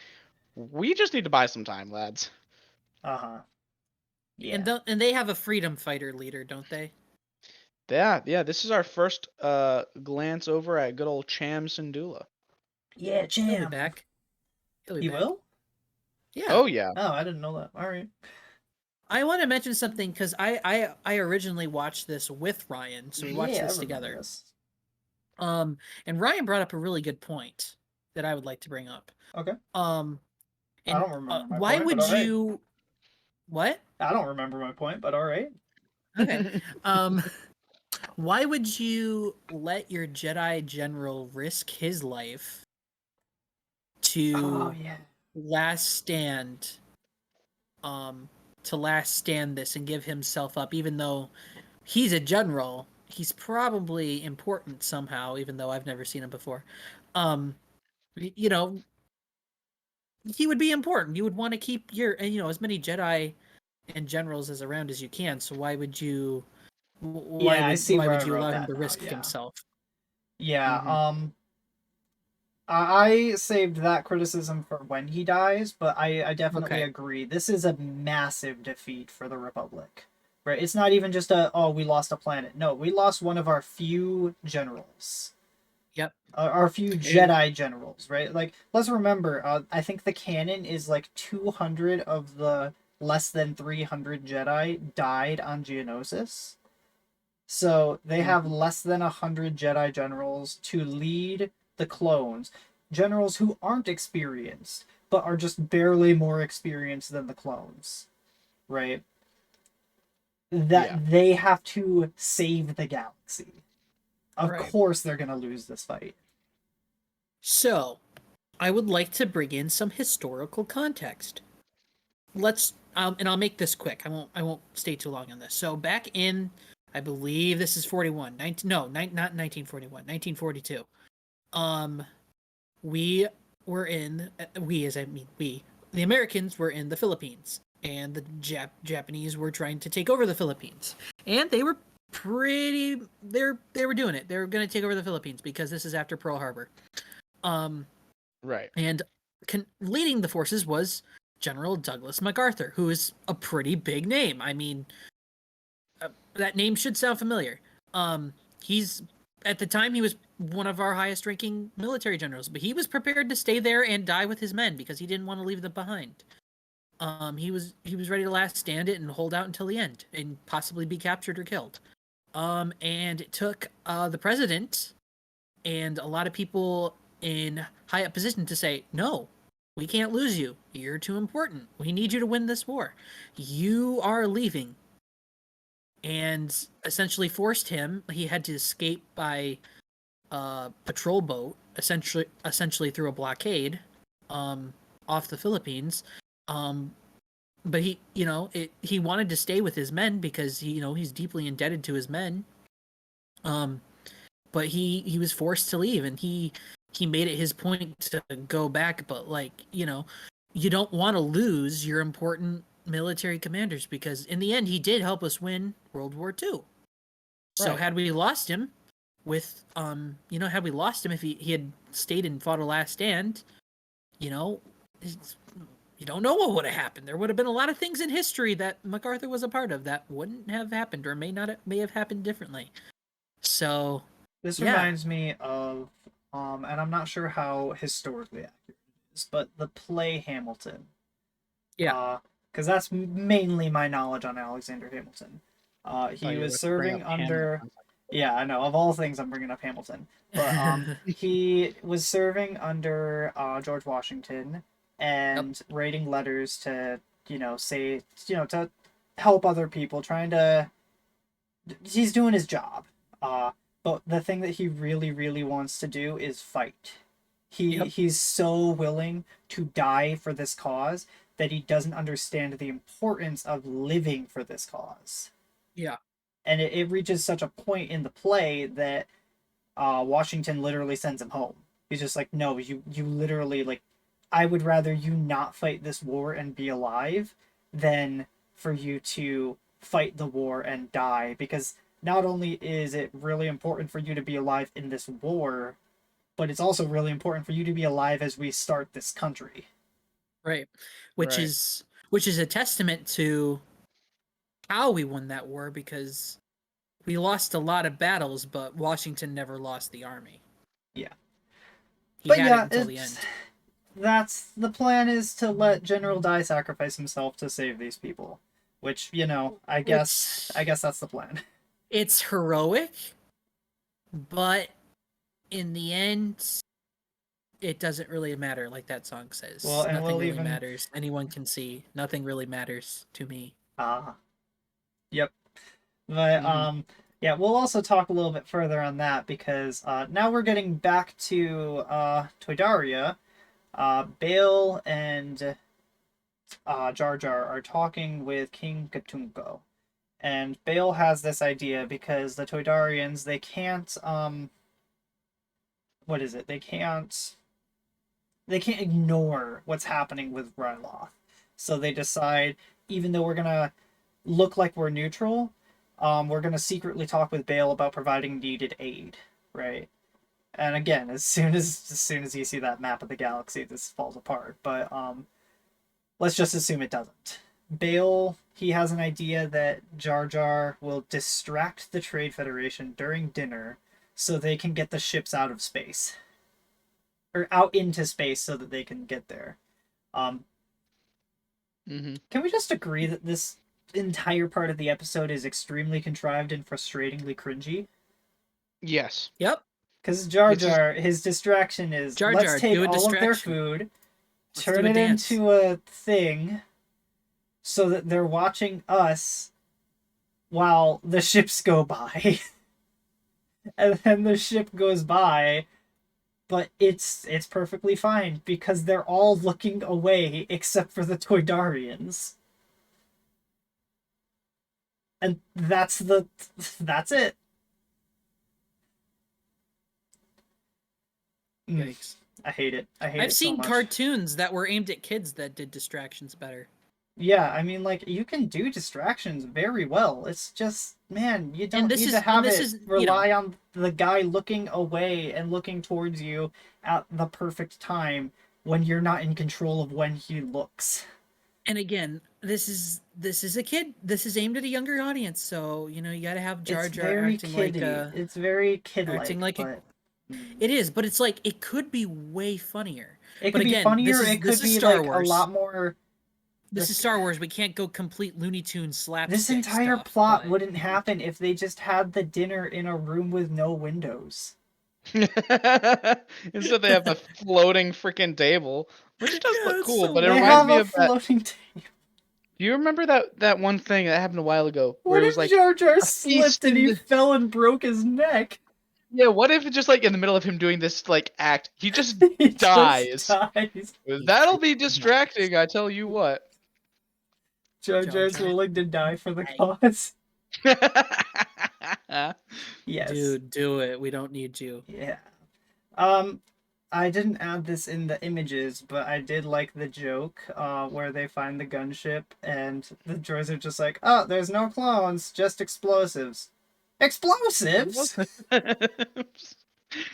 we just need to buy some time, lads. Uh huh. and Yeah. don't, and they have a freedom fighter leader, don't they? Yeah. This is our first glance over at good old Cham Syndulla. Yeah, He'll be Jam. back. He'll be He back. will? Yeah. Oh yeah. Oh, I didn't know that. All right. I want to mention something because I originally watched this with Ryan, so we watched Yeah, I this remember together. this. And Ryan brought up a really good point that I would like to bring up. Okay. And I don't remember my why point, would but all right. you? What? I don't remember my point, but all right. Okay. Why would you let your Jedi general risk his life to Oh yeah. last stand? To last stand this and give himself up, even though he's a general. He's probably important somehow, even though I've never seen him before. You know, he would be important. You would want to keep your, as many Jedi and generals as around as you can. So why would you? Yeah, I see Why where would I you wrote allow him that to now. risk Yeah. himself? Yeah. Mm-hmm. I saved that criticism for when he dies, but I definitely Okay. agree. This is a massive defeat for the Republic. Right? It's not even just a, oh, we lost a planet. No, we lost one of our few generals. Yep. Our few It, Jedi generals, right? Like, let's remember, I think the canon is like 200 of the less than 300 Jedi died on Geonosis. So they have mhm. less than 100 Jedi generals to lead the clones. Generals who aren't experienced, but are just barely more experienced than the clones, right? Yeah. That they have to save the galaxy. Of Right. course they're going to lose this fight. So, I would like to bring in some historical context. Let's and I'll make this quick. I won't stay too long on this. So back in, I believe this is 41. 19, no, not 1941. 1942. Um, we were in we as I mean we the Americans were in the Philippines, and the Japanese were trying to take over the Philippines, and they were they were doing it. They were going to take over the Philippines because this is after Pearl Harbor. Um, Right. and leading the forces was General Douglas MacArthur, who is a pretty big name. I mean, that name should sound familiar. He's at the time he was one of our highest ranking military generals, but he was prepared to stay there and die with his men because he didn't want to leave them behind. He was ready to last stand it and hold out until the end and possibly be captured or killed. And it took the president and a lot of people in high up position to say, no, we can't lose you. You're too important. We need you to win this war. You are leaving. And essentially forced him. He had to escape by patrol boat, essentially through a blockade, off the Philippines. Um, but he wanted to stay with his men because he's deeply indebted to his men. But he was forced to leave, and he made it his point to go back. But you don't want to lose your important military commanders because in the end he did help us win World War II. So Right. had we lost him had we lost him if he had stayed and fought a last stand, you know, you don't know what would have happened. There would have been a lot of things in history that MacArthur was a part of that wouldn't have happened or may have happened differently. So, This yeah. reminds me of, and I'm not sure how historically accurate it is, but the play Hamilton. Yeah. Because that's mainly my knowledge on Alexander Hamilton. I thought He you were was about to bring serving up Hamlet. under, yeah, I know, of all things, I'm bringing up Hamilton. But he was serving under George Washington Yep. and writing letters to, say, to help other people, trying to, he's doing his job. But the thing that he really, really wants to do is fight. Yep. He's so willing to die for this cause that he doesn't understand the importance of living for this cause. Yeah. And it reaches such a point in the play that Washington literally sends him home. He's just like, no, you literally, like, I would rather you not fight this war and be alive than for you to fight the war and die, because not only is it really important for you to be alive in this war, but it's also really important for you to be alive as we start this country. Right. Which Right. is which is a testament to how we won that war because we lost a lot of battles, but Washington never lost the army. Yeah. He But had it yeah, until the end. that's the plan, is to let General Dai sacrifice himself to save these people. Which, I guess It's that's the plan. it's heroic, but in the end, it doesn't really matter, like that song Well, says. and Nothing we'll really even matters. Anyone can see. Nothing really matters to me. yep. But Hmm. yeah, we'll also talk a little bit further on that because now we're getting back to Toydaria. Bale and Jar Jar are talking with King Katunko, And Bale has this idea because the Toydarians, they can't what is it? They can't ignore what's happening with Ryloth. So they decide, even though we're gonna look like we're neutral, we're gonna secretly talk with Bale about providing needed aid, right? And again, as soon as you see that map of the galaxy, this falls apart. But let's just assume it doesn't. Bale, he has an idea that Jar Jar will distract the Trade Federation during dinner so they can get the ships out of space. Or out into space so that they can get there. Um, Can we just agree that this entire part of the episode is extremely contrived and frustratingly cringy? Yes. Yep. Because Jar Jar, his distraction is, Jar let's Jar, take do a all of their distraction. food, Let's turn do a it dance. into a thing, so that they're watching us while the ships go by. And then the ship goes by, but it's perfectly fine because they're all looking away except for the Toydarians. And that's it. Yikes. I hate it. I hate I've it so seen much. cartoons that were aimed at kids that did distractions better. Yeah, I mean, like, you can do distractions very well. It's just, man, you don't And this need is- to and have this it is, you know- rely on the guy looking away and looking towards you at the perfect time when you're not in control of when he looks. And again, this is a kid. This is aimed at a younger audience, so you got to have Jar It's Jar very acting kiddie. like It's very kid-like, acting like but it is, but it's like it could be way funnier. it But could be again, funnier. this is It could be Star like Wars. a lot more. This is Star Wars. We can't go complete Looney Tunes slapstick. This entire stuff, plot but- wouldn't happen if they just had the dinner in a room with no windows. Instead, they have a floating freaking table, which does Yeah, look it's cool. so But it They weird. reminds have me a of that. floating table. Do you remember that one thing that happened a while ago? Where What it if was like Jar Jar a slipped and he feast fell and broke his neck? Yeah, what if just like in the middle of him doing this like act, he just He dies? just dies. That'll be distracting, I tell you what. Jar Jar Jar's Jar. willing to die for the Hey. cause. Yes. Dude, do it. We don't need you. Yeah. I didn't add this in the images, but I did like the joke where they find the gunship and the droids are just like, oh, there's no clones, just explosives. Explosives?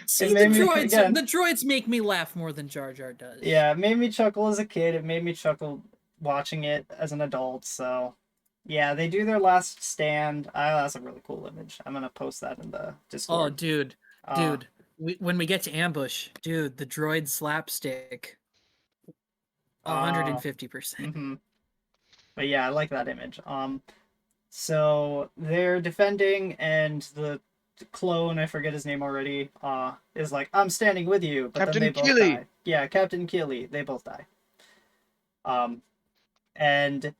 See, It the made me- droids. again- The droids make me laugh more than Jar Jar does. Yeah, it made me chuckle as a kid. It made me chuckle watching it as an adult. So, yeah, they do their last stand. That's a really cool image. I'm gonna post that in the Oh, Discord. dude, when we get to ambush, dude, the droid slapstick. 150%. Mm-hmm. But yeah, I like that image. So they're defending, and the clone, I forget his name already, is like, I'm standing with you, but Captain then they both Keeley. die. Yeah, Captain Keeley, they both die. And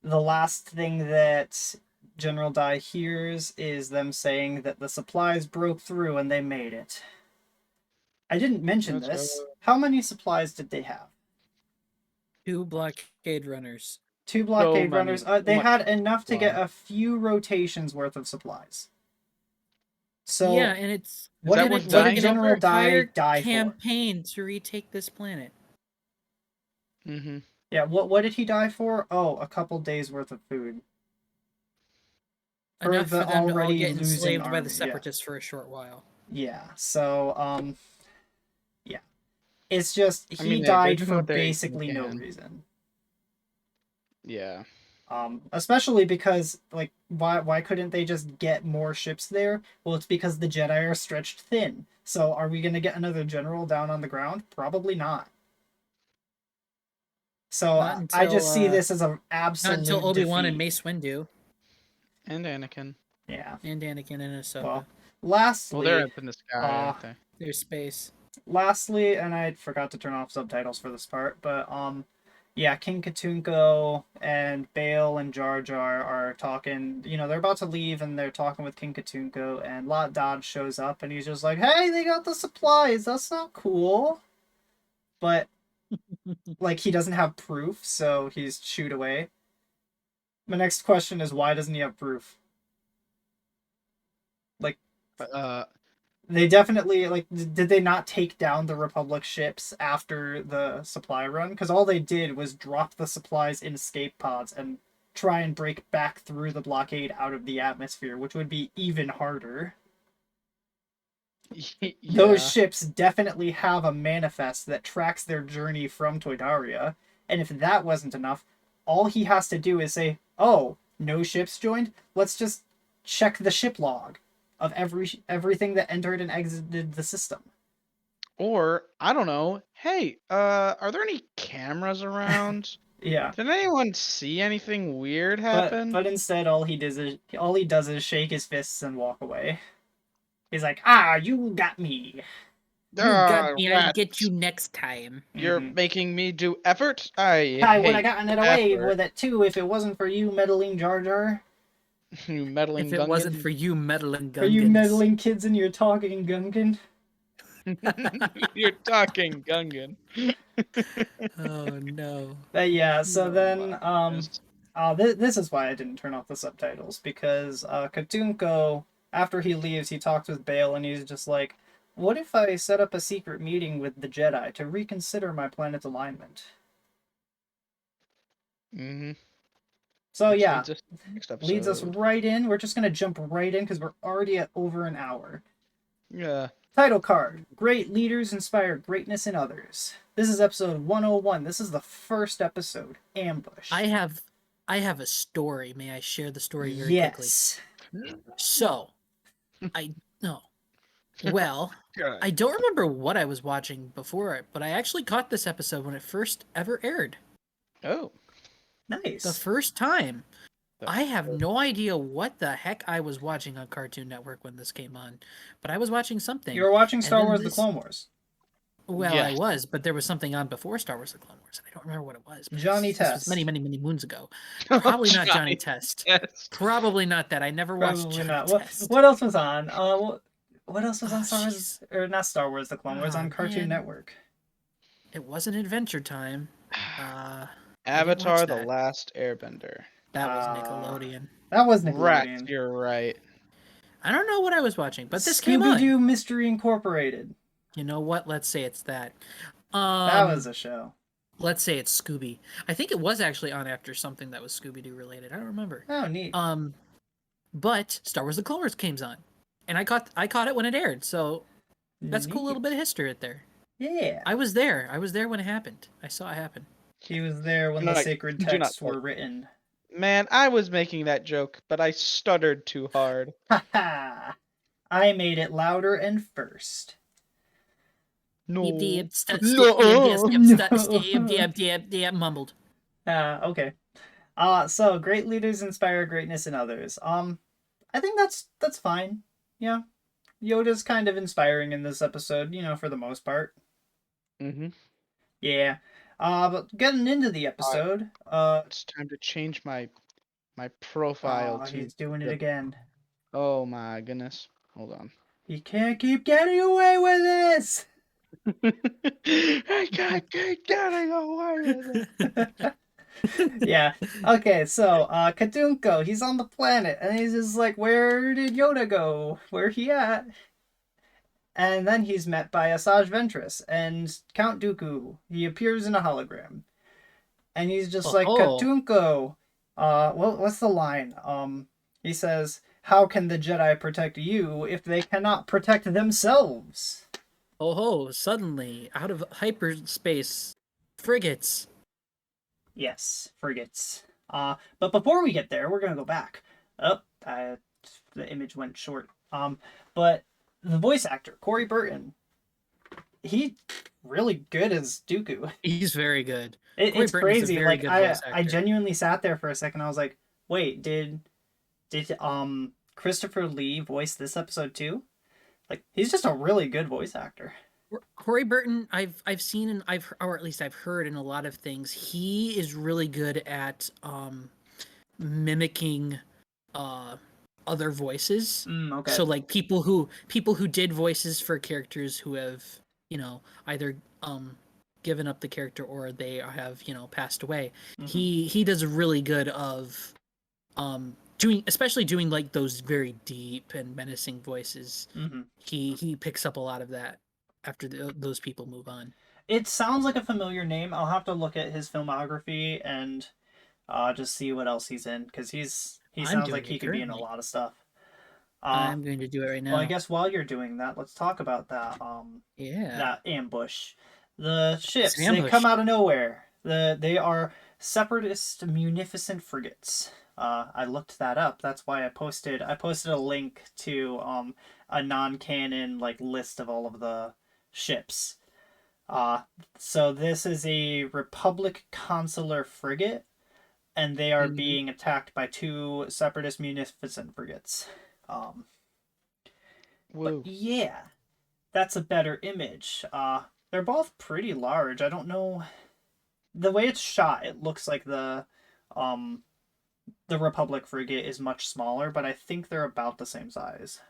the last thing that General Dai hears is them saying that the supplies broke through and they made it. I didn't mention Let's this. go. How many supplies did they have? 2 blockade runners. 2 blockade many. runners. So They much had enough to get supply. a few rotations worth of supplies. So yeah, and it's Is that gonna worth take dying an General Dai entire die for? campaign to retake this planet. Mm-hmm. Yeah, what did he die for? Oh, a couple days worth of food. For Enough the for them to all already get losing enslaved by army, the yeah. separatists for a short while. Yeah. So yeah. It's just I he mean, they're died doing for what they basically no can. reason. Yeah. Especially because, like, why couldn't they just get more ships there? Well, it's because the Jedi are stretched thin. So are we gonna get another general down on the ground? Probably not. So Not I just see until, this as an Not absolute until Obi-Wan and defeat. Mace Windu And Anakin. Yeah. and Anakin and Ahsoka. Well, lastly, Well, they're up in the sky, uh, aren't they? There's space. lastly, and I forgot to turn off subtitles for this part, but yeah, King Katunko and Bale and Jar Jar are talking. You know, they're about to leave and they're talking with King Katunko, and Lot Dodge shows up and he's just like, "Hey, they got the supplies. That's not cool." But like, he doesn't have proof, so he's shooed away. My next question is, why doesn't he have proof? Like, Uh, they definitely, like, did they not take down the Republic ships after the supply run? Because all they did was drop the supplies in escape pods and try and break back through the blockade out of the atmosphere, which would be even harder. Those yeah. ships definitely have a manifest that tracks their journey from Toydaria, and if that wasn't enough, all he has to do is say, "Oh, no ships joined. Let's just check the ship log of everything that entered and exited the system." Or I don't know. Hey, are there any cameras around? Yeah, Did anyone see anything weird but happen? instead, all he does is shake his fists and walk away. He's like, "Ah, you got me." You got me. I'll Rat, get you next time. you're Mm-hmm. making me do effort. I I would have hate gotten it away effort. with it too if it wasn't for you meddling Jar Jar. You If meddling it wasn't for Gungan. you meddling For you Gungans. meddling kids and your talking Gungan. You're talking Gungan. Oh no. But yeah, so Oh my then goodness. this is why I didn't turn off the subtitles, because Katunko, after he leaves, he talks with Bale and he's just like, "What if I set up a secret meeting with the Jedi to reconsider my planet's alignment?" Mm-hmm. So Which yeah, leads us to the next leads us episode. right in. We're just gonna jump right in because we're already at over an hour. Yeah. Title card: Great leaders inspire greatness in others. This is episode 101. This is the first episode, Ambush. I have a story. May I share the story very quickly? Yes. So, I no. Well, Good. I don't remember what I was watching before it, but I actually caught this episode when it first ever aired. Oh. The Nice. first time. The I have no idea what the heck I was watching on Cartoon Network when this came on, but I was watching something. You were watching and Star then Wars: The this, Clone Wars. Well, I Yes. was, but there was something on before Star Wars: The Clone Wars, and I don't remember what it was. But Johnny this was many, Test. many, many moons ago. Probably not Johnny Test. Test. Probably not that. I never watched Probably Johnny not. Test. What else was on? What else was Oh, on Star Wars? jeez. Or not Star Wars: The Clone Wars, Oh, on Cartoon man. Network. It wasn't Adventure Time. I didn't Avatar: watch The that. Last Airbender. That was Uh, Nickelodeon. That was Right, Nickelodeon. you're right. I don't know what I was watching, but this came on. Scooby-Doo Mystery Incorporated. You know what? Let's say it's that. That was a show. Let's say it's Scooby. I think it was actually on after something that was Scooby-Doo related. I don't remember. Oh, neat. But Star Wars: The Clone Wars came on, and I caught it when it aired. So that's a cool little bit of history right there. Yeah. I was there. I was there when it happened. I saw it happen. He was there when Do the not- sacred do not texts tell. were written. Man, I was making that joke, but I stuttered too hard. Ha ha! I made it louder and first. No. Mumbled. Okay. So great leaders inspire greatness in others. I think that's fine. Yeah. Yoda's kind of inspiring in this episode, for the most part. Mm-hmm. Yeah. But getting into the episode, It's time to change my profile to. he's doing it the- again. Oh my goodness. Hold on. He can't keep getting away with this. I can't keep getting away with it. Yeah. Okay, so Kadunko, he's on the planet, and he's just like, "Where did Yoda go? Where he at?" And then he's met by Asajj Ventress and Count Dooku. He appears in a hologram, and he's just like, Oh. "Kadunko, what's the line? He says, "How can the Jedi protect you if they cannot protect themselves?" Oh ho! Suddenly, out of hyperspace, frigates. Yes, frigates. But before we get there, we're gonna go back. The image went short. But the voice actor Corey Burton, he really good as Dooku. He's very good. It's Burton's a crazy. very Like good I voice I actor. genuinely sat there for a second. I was like, wait, did Christopher Lee voice this episode too? Like he's just a really good voice actor. Corey Burton, I've seen and or at least I've heard in a lot of things. He is really good at mimicking other voices. Okay. So like people who did voices for characters who have either given up the character or they have passed away. Mhm. He does really good of especially doing like those very deep and menacing voices. Mm-hmm. He picks up a lot of that after those people move on. It sounds like a familiar name. I'll have to look at his filmography and just see what else he's in, because he I'm sounds doing like he it could be in a currently. lot of stuff. I'm going to do it right Well, I now. guess while you're doing that, let's talk about that Yeah. that ambush. The ships, It's an they come ambush. out of nowhere. They are separatist munificent frigates. I looked that up. That's why I posted a link to a non-canon like list of all of the ships. Uh, so this is a Republic consular frigate, and they are Mm-hmm. being attacked by two separatist munificent frigates. Um, but Woo. yeah, that's a better image. They're both pretty large. I don't know the way it's shot. It looks like um the Republic frigate is much smaller, but I think they're about the same size.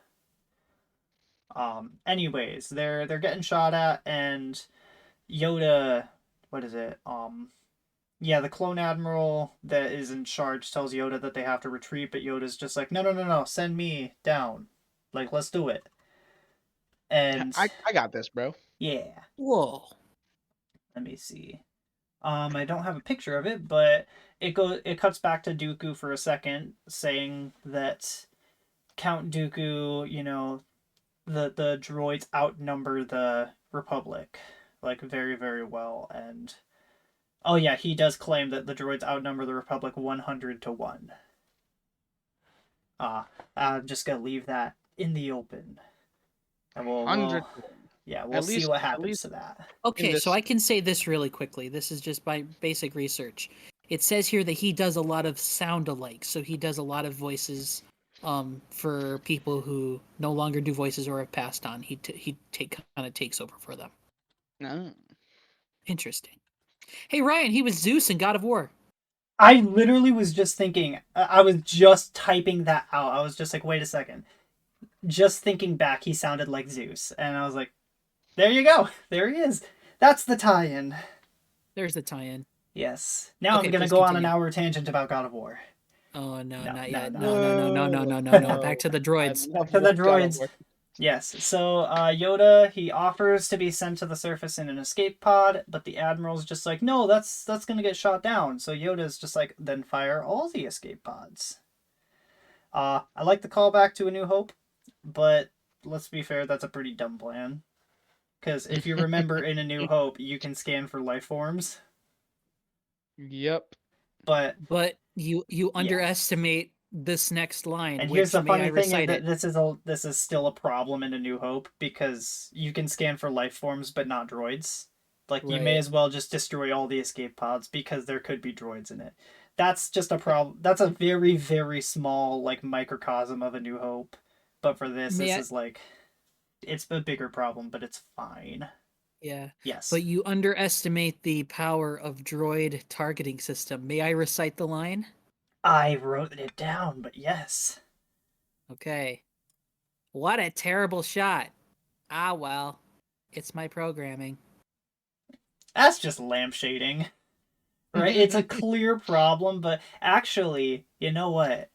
Anyways, they're getting shot at, and Yoda, what is it? Yeah, the clone admiral that is in charge tells Yoda that they have to retreat, but Yoda's just like, no, no, no, no, send me down. Like, let's do it. And I got this, bro. yeah, Whoa. let me see. I don't have a picture of it, but it cuts back to Dooku for a second, saying that Count Dooku, the droids outnumber the Republic, like very, very well, and oh yeah, he does claim that the droids outnumber the Republic 100-1. I'm just gonna leave that in the open, and Hundred. we'll At see least, what at happens least to that. in Okay, so this. I can say this really quickly. This is just by basic research. It says here that he does a lot of sound alike, so he does a lot of voices for people who no longer do voices or have passed on. He kind of takes over for them. No. Interesting. Hey Ryan, he was Zeus in God of War. I literally was just thinking. I was just typing that out. I was just like, wait a second. Just thinking back, he sounded like Zeus, and I was like, there you go. There he is. That's the tie-in. There's the tie-in. Yes. Now I'm Okay, gonna please go on an continue. hour tangent about God of War. Oh no, No, not no, yet. no. No, no, no, no, no, No, no, no, no. Back no. to the I droids. love To the God of droids. War. Yes. So Yoda, he offers to be sent to the surface in an escape pod, but the admiral's just like, no, that's gonna get shot down. So Yoda's just like, then fire all the escape pods. I like the callback to A New Hope, but let's be fair, that's a pretty dumb plan. Because if you remember in A New Hope, you can scan for life forms, Yep. but But you yeah. underestimate this next line, And here's which the may I funny thing: recite that it? this is still a problem in A New Hope, because you can scan for life forms but not droids. Like, you may Right. as well just destroy all the escape pods because there could be droids in it. That's just a problem. That's a very, very small like microcosm of A New Hope. But for May this I? is like, it's a bigger problem, but it's fine. Yeah. Yes, But you underestimate the power of droid targeting system. May I recite the line? I wrote it down, but yes, Okay. What a terrible shot. Ah, well. It's my programming. that's just lampshading, right? It's a clear problem, but actually, you know what?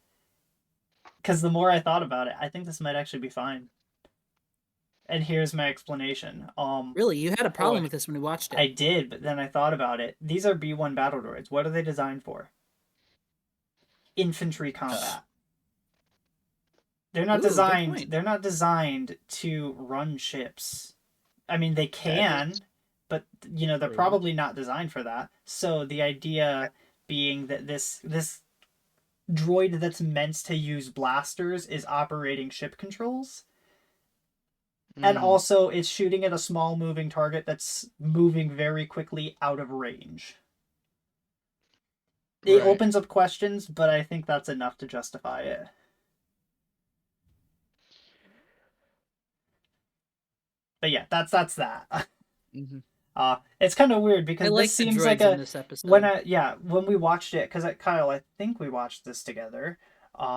Because the more I thought about it, I think this might actually be fine. And here's my explanation. Really, you had a problem Boy. with this when we watched I it. did, but then I thought about it. These are B1 battle droids. What are they designed for? Infantry combat. They're not Ooh, good designed. point. They're not designed to run ships. I mean, they That is can, but they're true. probably not designed for that. So the idea being that this droid that's meant to use blasters is operating ship controls, and Mm, also it's shooting at a small moving target that's moving very quickly out of range. It right. opens up questions, but I think that's enough to justify it. But yeah, that's that. Hmm. It's kind of weird I because this like the seems like droids in a this episode. when we watched it, because Kyle, I think we watched this together.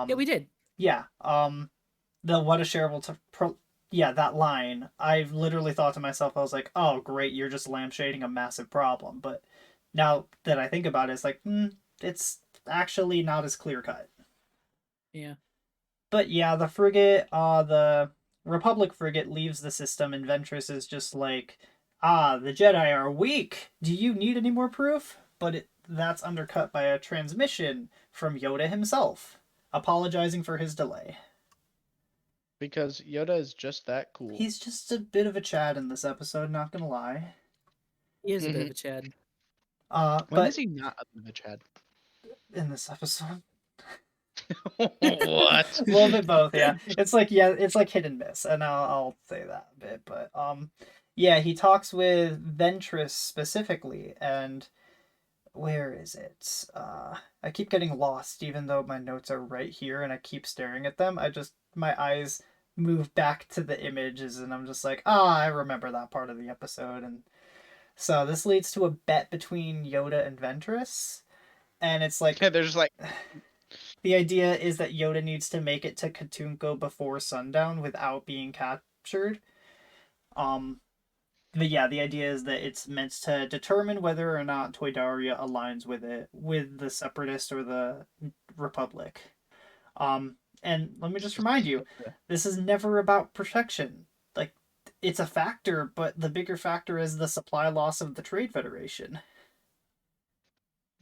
Yeah, we did. Yeah. The what a shareable yeah, that line. I've literally thought to myself, I was like, oh great, you're just lampshading a massive problem. But now that I think about it, it's like, it's actually not as clear cut. Yeah. But yeah, the frigate, the Republic frigate leaves the system, and Ventress is just like, the Jedi are weak. Do you need any more proof? But that's undercut by a transmission from Yoda himself, apologizing for his delay. Because Yoda is just that cool. He's just a bit of a Chad in this episode, not gonna lie. He is a bit Mhm. of a Chad. When is But he not a bitch head? in this episode, What? a little bit both, yeah. It's like hit and miss, and I'll say that a bit, but yeah, he talks with Ventress specifically, and where is it? I keep getting lost, even though my notes are right here, and I keep staring at them. My eyes move back to the images, and I'm just like, I remember that part of the episode, and so this leads to a bet between Yoda and Ventress, and it's like Yeah, they're just like, the idea is that Yoda needs to make it to Katunko before sundown without being captured. Um, but yeah, the idea is that it's meant to determine whether or not Toydaria aligns with it, with the Separatist or the Republic. And let me just remind you, this is never about protection. Like, it's a factor, but the bigger factor is the supply loss of the Trade Federation.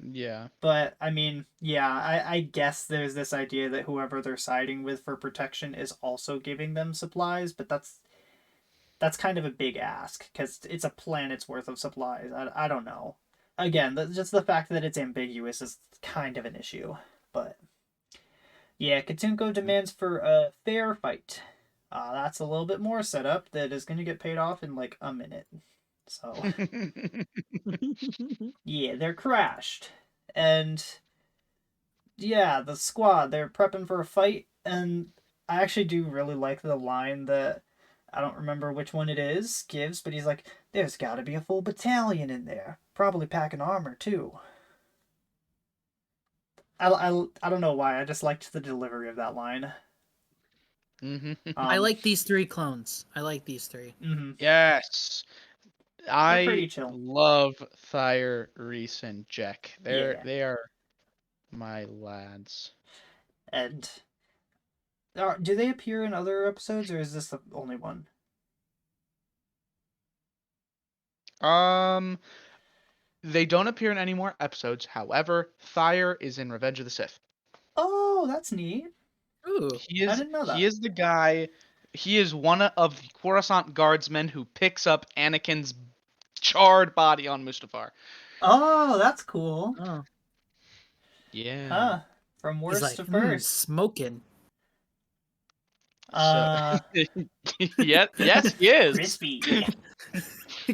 yeah. But I mean, yeah, I guess there's this idea that whoever they're siding with for protection is also giving them supplies, but that's kind of a big ask because it's a planet's worth of supplies. I don't know. Again, just the fact that it's ambiguous is kind of an issue. But yeah, Katunko demands for a fair fight. That's a little bit more setup that is going to get paid off in like a minute. So yeah, they're crashed. And yeah, the squad, they're prepping for a fight, and I actually do really like the line that I don't remember which one it is gives, but he's like, "There's got to be a full battalion in there, probably packing armor too." I don't know why, I just liked the delivery of that line. I like these three clones. I like these three. Mm-hmm. Yes. They're pretty I chill. love Thyre, Reese, and Jack. Yeah, They are my lads. and do they appear in other episodes, or is this the only one? Um, they don't appear in any more episodes. However, Thyre is in Revenge of the Sith. Oh, that's neat. Ooh. I didn't know He that. is the guy. He is one of the Coruscant guardsmen who picks up Anakin's charred body on Mustafar. Oh, that's cool. Oh. Yeah. Huh. From He's worst like, to first. smoking. So, Uh, yeah, yes, he is. crispy.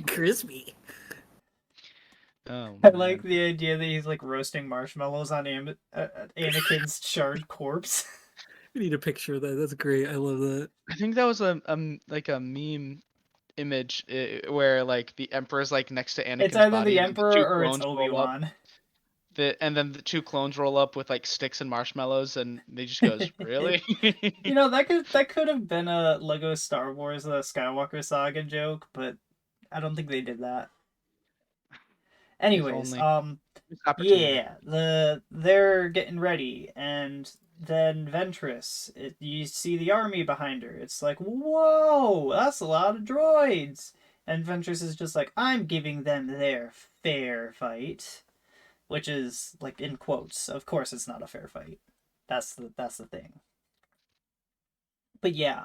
Crispy. Oh I man. like the idea that he's like roasting marshmallows on Anakin's charred corpse. We need a picture of that. That's great. I love that. I think that was a like a meme image where like the Emperor's like next to It's Anakin's either body, the and then the two Emperor or it's clones roll up. Obi-Wan. And then the two clones roll up with like sticks and marshmallows, and they just goes, "Really?" You know, that could have been a Lego Star Wars Skywalker Saga joke, but I don't think they did that. If Anyways, only. Missed opportunity. yeah, they're getting ready, and then Ventress, you see the army behind her. It's like, whoa, that's a lot of droids. And Ventress is just like, I'm giving them their fair fight, which is like in quotes. Of course, it's not a fair fight. That's the thing. But yeah,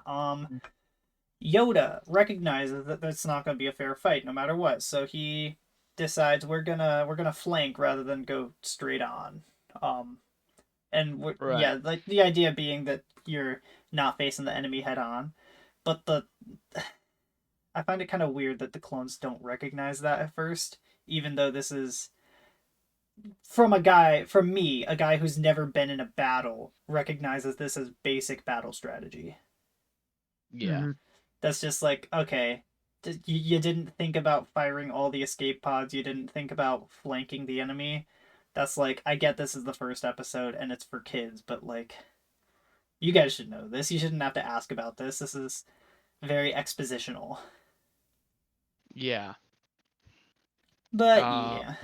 Yoda recognizes that it's not going to be a fair fight no matter what, so he decides we're gonna flank rather than go straight on. Right. Yeah, like the idea being that you're not facing the enemy head on, but I find it kind of weird that the clones don't recognize that at first, even though this is from me, a guy who's never been in a battle recognizes this as basic battle strategy. Yeah. That's just like, okay, you didn't think about firing all the escape pods, you didn't think about flanking the enemy. That's like, I get this is the first episode and it's for kids, but like, you guys should know this. You shouldn't have to ask about this. This is very expositional. Yeah. But Um. yeah.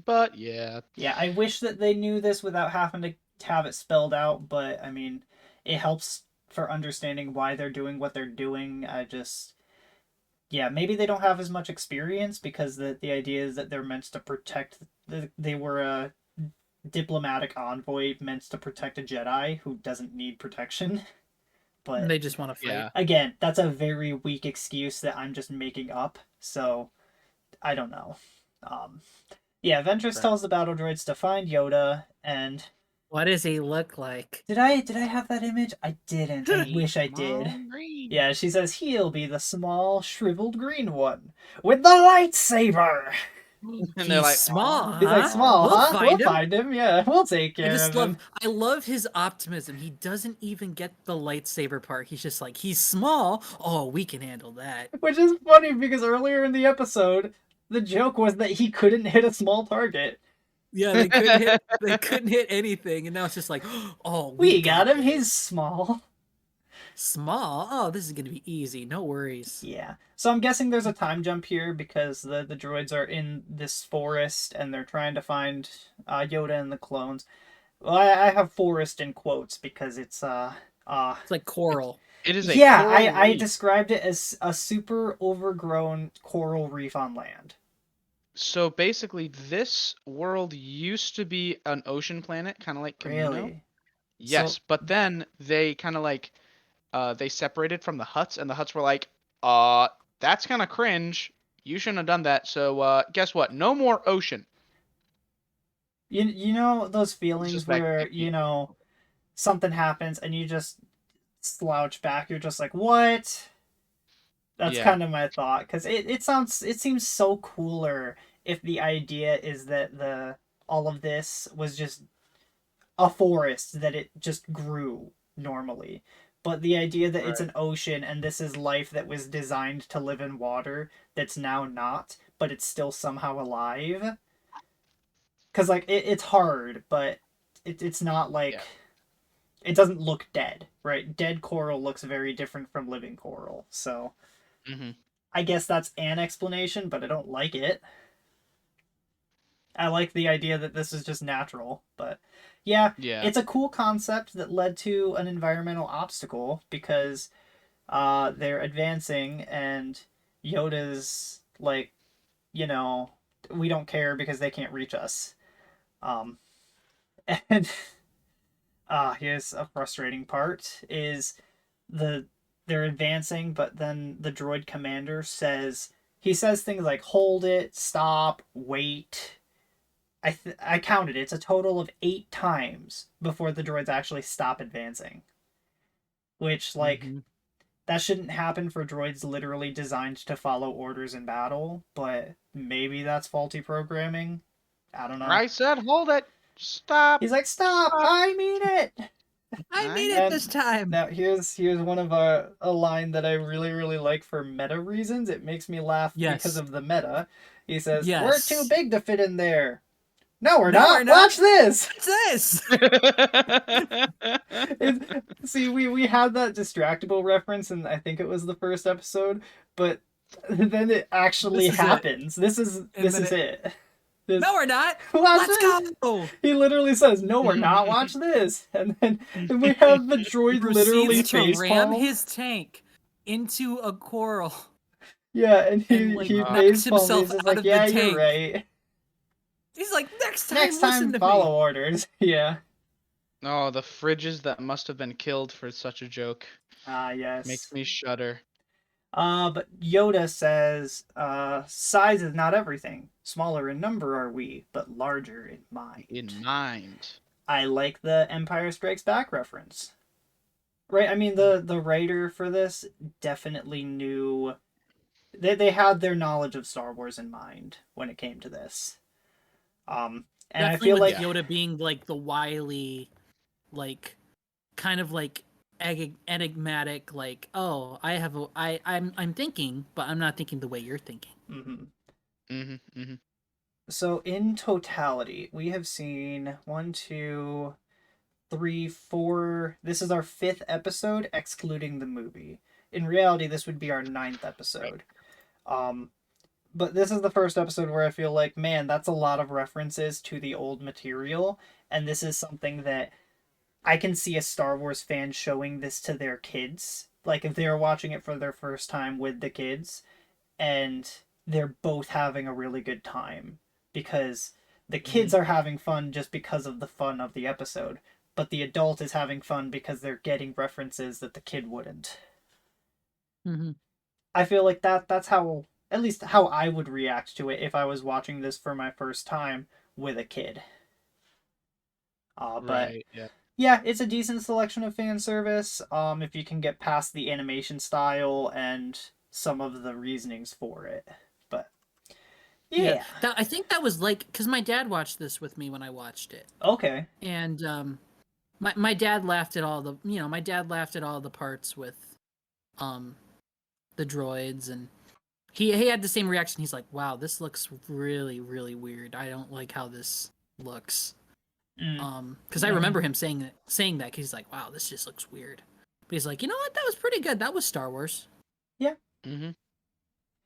But yeah. Yeah, I wish that they knew this without having to have it spelled out, but I mean, it helps for understanding why they're doing what they're doing. I just, yeah, maybe they don't have as much experience because the idea is that they're meant to protect. They were a diplomatic envoy meant to protect a Jedi who doesn't need protection. But They just want to fight. Yeah. again, that's a very weak excuse that I'm just making up. So I don't know. Yeah, Ventress Right. tells the battle droids to find Yoda, and What does he look like? did I have that image? I didn't. I wish I did. Small green. Yeah, she says he'll be the small, shriveled green one with the lightsaber. And they're He's like, small, He's like, huh? small, We'll huh? find We'll him. find him. Yeah, we'll take care of him. I love his optimism. He doesn't even get the lightsaber part. He's just like, he's small. Oh, we can handle that. Which is funny because earlier in the episode, the joke was that he couldn't hit a small target. Yeah, they couldn't hit anything, and now it's just like, oh, We got him. this. He's small. Small. Oh, this is gonna be easy. No worries. Yeah. So I'm guessing there's a time jump here because the droids are in this forest and they're trying to find Yoda and the clones. Well, I have forest in quotes because it's It's like coral. it is a yeah, coral I reef. described it as a super overgrown coral reef on land. So basically, this world used to be an ocean planet, kind of like Camino. Really? Yes, So- but then they kind of like they separated from the huts, and the huts were like, that's kind of cringe. You shouldn't have done that. So guess what? No more ocean. You know those It's feelings just back where, to something happens and you just slouch back. You're just like, what? That's Yeah. kind of my thought because it seems so cooler if the idea is that all of this was just a forest that it just grew normally. But the idea that it's Right. an ocean and this is life that was designed to live in water that's now not, but it's still somehow alive. Because like it's hard, but it's not like Yeah. it doesn't look dead, right? Dead coral looks very different from living coral. So hmm I guess that's an explanation, but I don't like it. I like the idea that this is just natural, but yeah, Yeah. it's a cool concept that led to an environmental obstacle because they're advancing and Yoda's like, we don't care because they can't reach us. And here's a frustrating part is they're advancing, but then the droid commander says things like hold it, stop, wait. I counted it's a total of 8 times before the droids actually stop advancing. Which Mhm. that shouldn't happen for droids literally designed to follow orders in battle, but maybe that's faulty programming. I don't know. I said, hold it. Stop. He's like, stop! Stop. I mean it. I made And it this time. Now here's one of a line that I really really like for meta reasons. It makes me laugh Yes. because of the meta. He says, Yes. "We're too big to fit in there." No, we're No, not. we're not. Watch this. What's this? See, we had that distractible reference, and I think it was the first episode, but then it actually This is it. happens. This is then it. This- No, we're not. Watch Let's this. go. He literally says, "No, we're not. Watch this," and then we have the droid literally Proceeds to ram facepalm. his tank into a coral. Yeah, and he and, like, he knocks facepalms. himself He's just out like, of the "Yeah, you're tank. right. He's like, next time, Next listen time, to follow me. orders." Yeah. Oh, the fridges that must have been killed for such a joke. Ah, yes. Makes me shudder. But Yoda says, size is not everything. Smaller in number are we, but larger in mind. In mind. I like the Empire Strikes Back reference. Right? I mean, the writer for this definitely knew... They had their knowledge of Star Wars in mind when it came to this. And Definitely I feel with like... Yoda being like the wily, like, kind of like enigmatic, like, oh, I'm thinking, but I'm not thinking the way you're thinking. So in totality, we have seen 1, 2, 3, 4. This is our 5th episode, excluding the movie. In reality, this would be our 9th episode. But this is the first episode where I feel like, man, that's a lot of references to the old material, and this is something that I can see a Star Wars fan showing this to their kids. Like if they're watching it for their first time with the kids and they're both having a really good time because the kids Hmm. are having fun just because of the fun of the episode, but the adult is having fun because they're getting references that the kid wouldn't. Hmm. I feel like that's how at least how I would react to it if I was watching this for my first time with a kid. But Right. Yeah. yeah, it's a decent selection of fan service. If you can get past the animation style and some of the reasonings for it. But Yeah, yeah, I think that was like because my dad watched this with me when I watched it, okay. and my dad laughed at all the my dad laughed at all the parts with um the droids, and he had the same reaction. He's like, "Wow, this looks really really weird. I don't like how this looks." Mm, Because I I remember mean, him saying that. 'Cause he's like, "Wow, this just looks weird." But he's like, "You know what? That was pretty good. That was Star Wars." yeah. Hmm.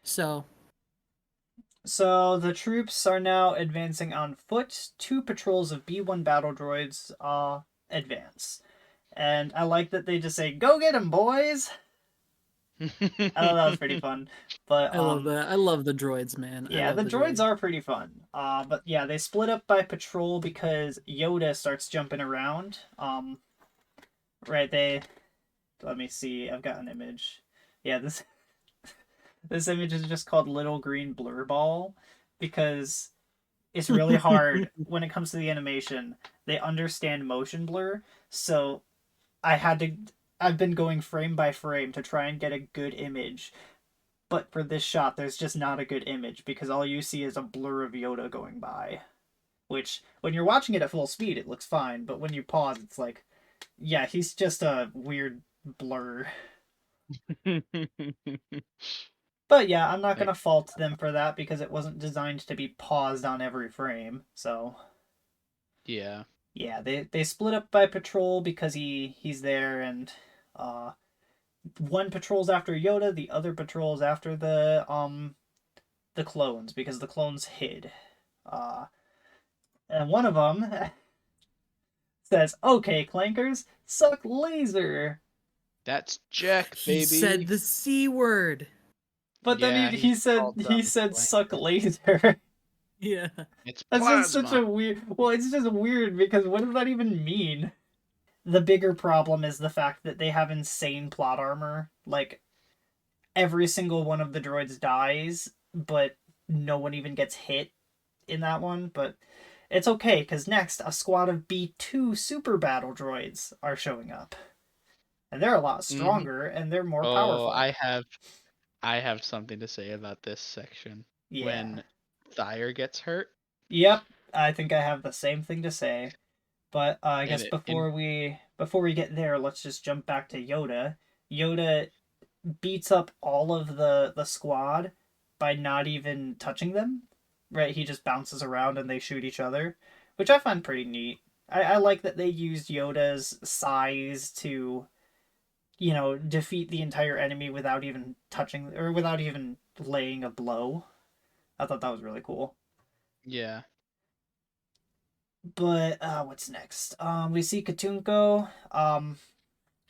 So So the troops are now advancing on foot. Two patrols of B1 battle droids advance. And I like that they just say, "Go get 'em, boys!" I thought that was pretty fun. But I love that. I love the droids, man. I yeah, love the the droids droids. are pretty fun. But yeah, they split up by patrol because Yoda starts jumping around. Right, they let me see. I've got an image. Yeah, this image is just called Little Green Blur Ball because it's really hard when it comes to the animation. They understand motion blur, so I had to I've been going frame by frame to try and get a good image. But for this shot, there's just not a good image because all you see is a blur of Yoda going by. Which, when you're watching it at full speed, it looks fine, but when you pause, it's like, yeah, he's just a weird blur. But yeah, I'm not Like, gonna fault them for that because it wasn't designed to be paused on every frame. So yeah. yeah, they split up by patrol because he's there and uh one patrols after Yoda, the other patrols after the clones because the clones hid. Uh and one of them says, "Okay, clankers, suck laser." That's Jack, He said baby. the C word. But then Yeah, he said called them suck flankers. laser. Yeah. It's That's just such plasma. a weird. Well, it's just weird because what does that even mean? The bigger problem is the fact that they have insane plot armor. Like every single one of the droids dies, but no one even gets hit in that one. But it's okay because next a squad of B2 super battle droids are showing up, and they're a lot Hmm. stronger and they're more Oh, powerful. I have something to say about this section. Yeah. When Thyre gets hurt, Yep. I think I have the same thing to say. But I and guess it in before we get there, let's just jump back to Yoda. Yoda beats up all of the squad by not even touching them. Right, he just bounces around and they shoot each other, which I find pretty neat. I like that they used Yoda's size to, defeat the entire enemy without even touching or without even laying a blow. I thought that was really cool. yeah. But what's next? We see Katunko.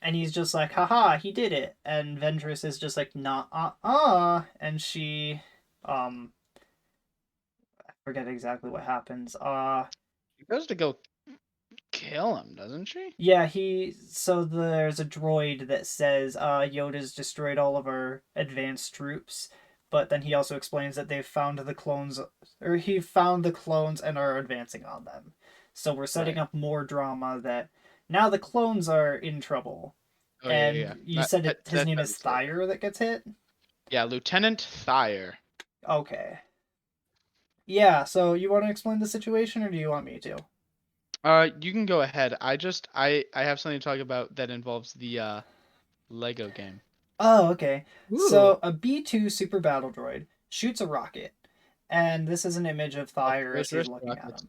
And he's just like, haha, he did it. And Ventress is just like, nah, and she, I forget exactly what happens. She goes to go kill him, doesn't she? Yeah, so there's a droid that says, Yoda's destroyed all of our advanced troops. But then he also explains that they've found the clones, or he found the clones and are advancing on them. So we're setting Right. up more drama that now the clones are in trouble. Oh yeah, yeah, yeah. And you said his That name is doesn't say that. Thyre that gets hit? Yeah, Lieutenant Thyre. Okay. Yeah, so you want to explain the situation or do you want me to? You can go ahead. I have something to talk about that involves the Lego game. Oh, okay. Ooh. So a B2 super battle droid shoots a rocket, and this is an image of Thyre as Those he's wrist looking at rockets. him.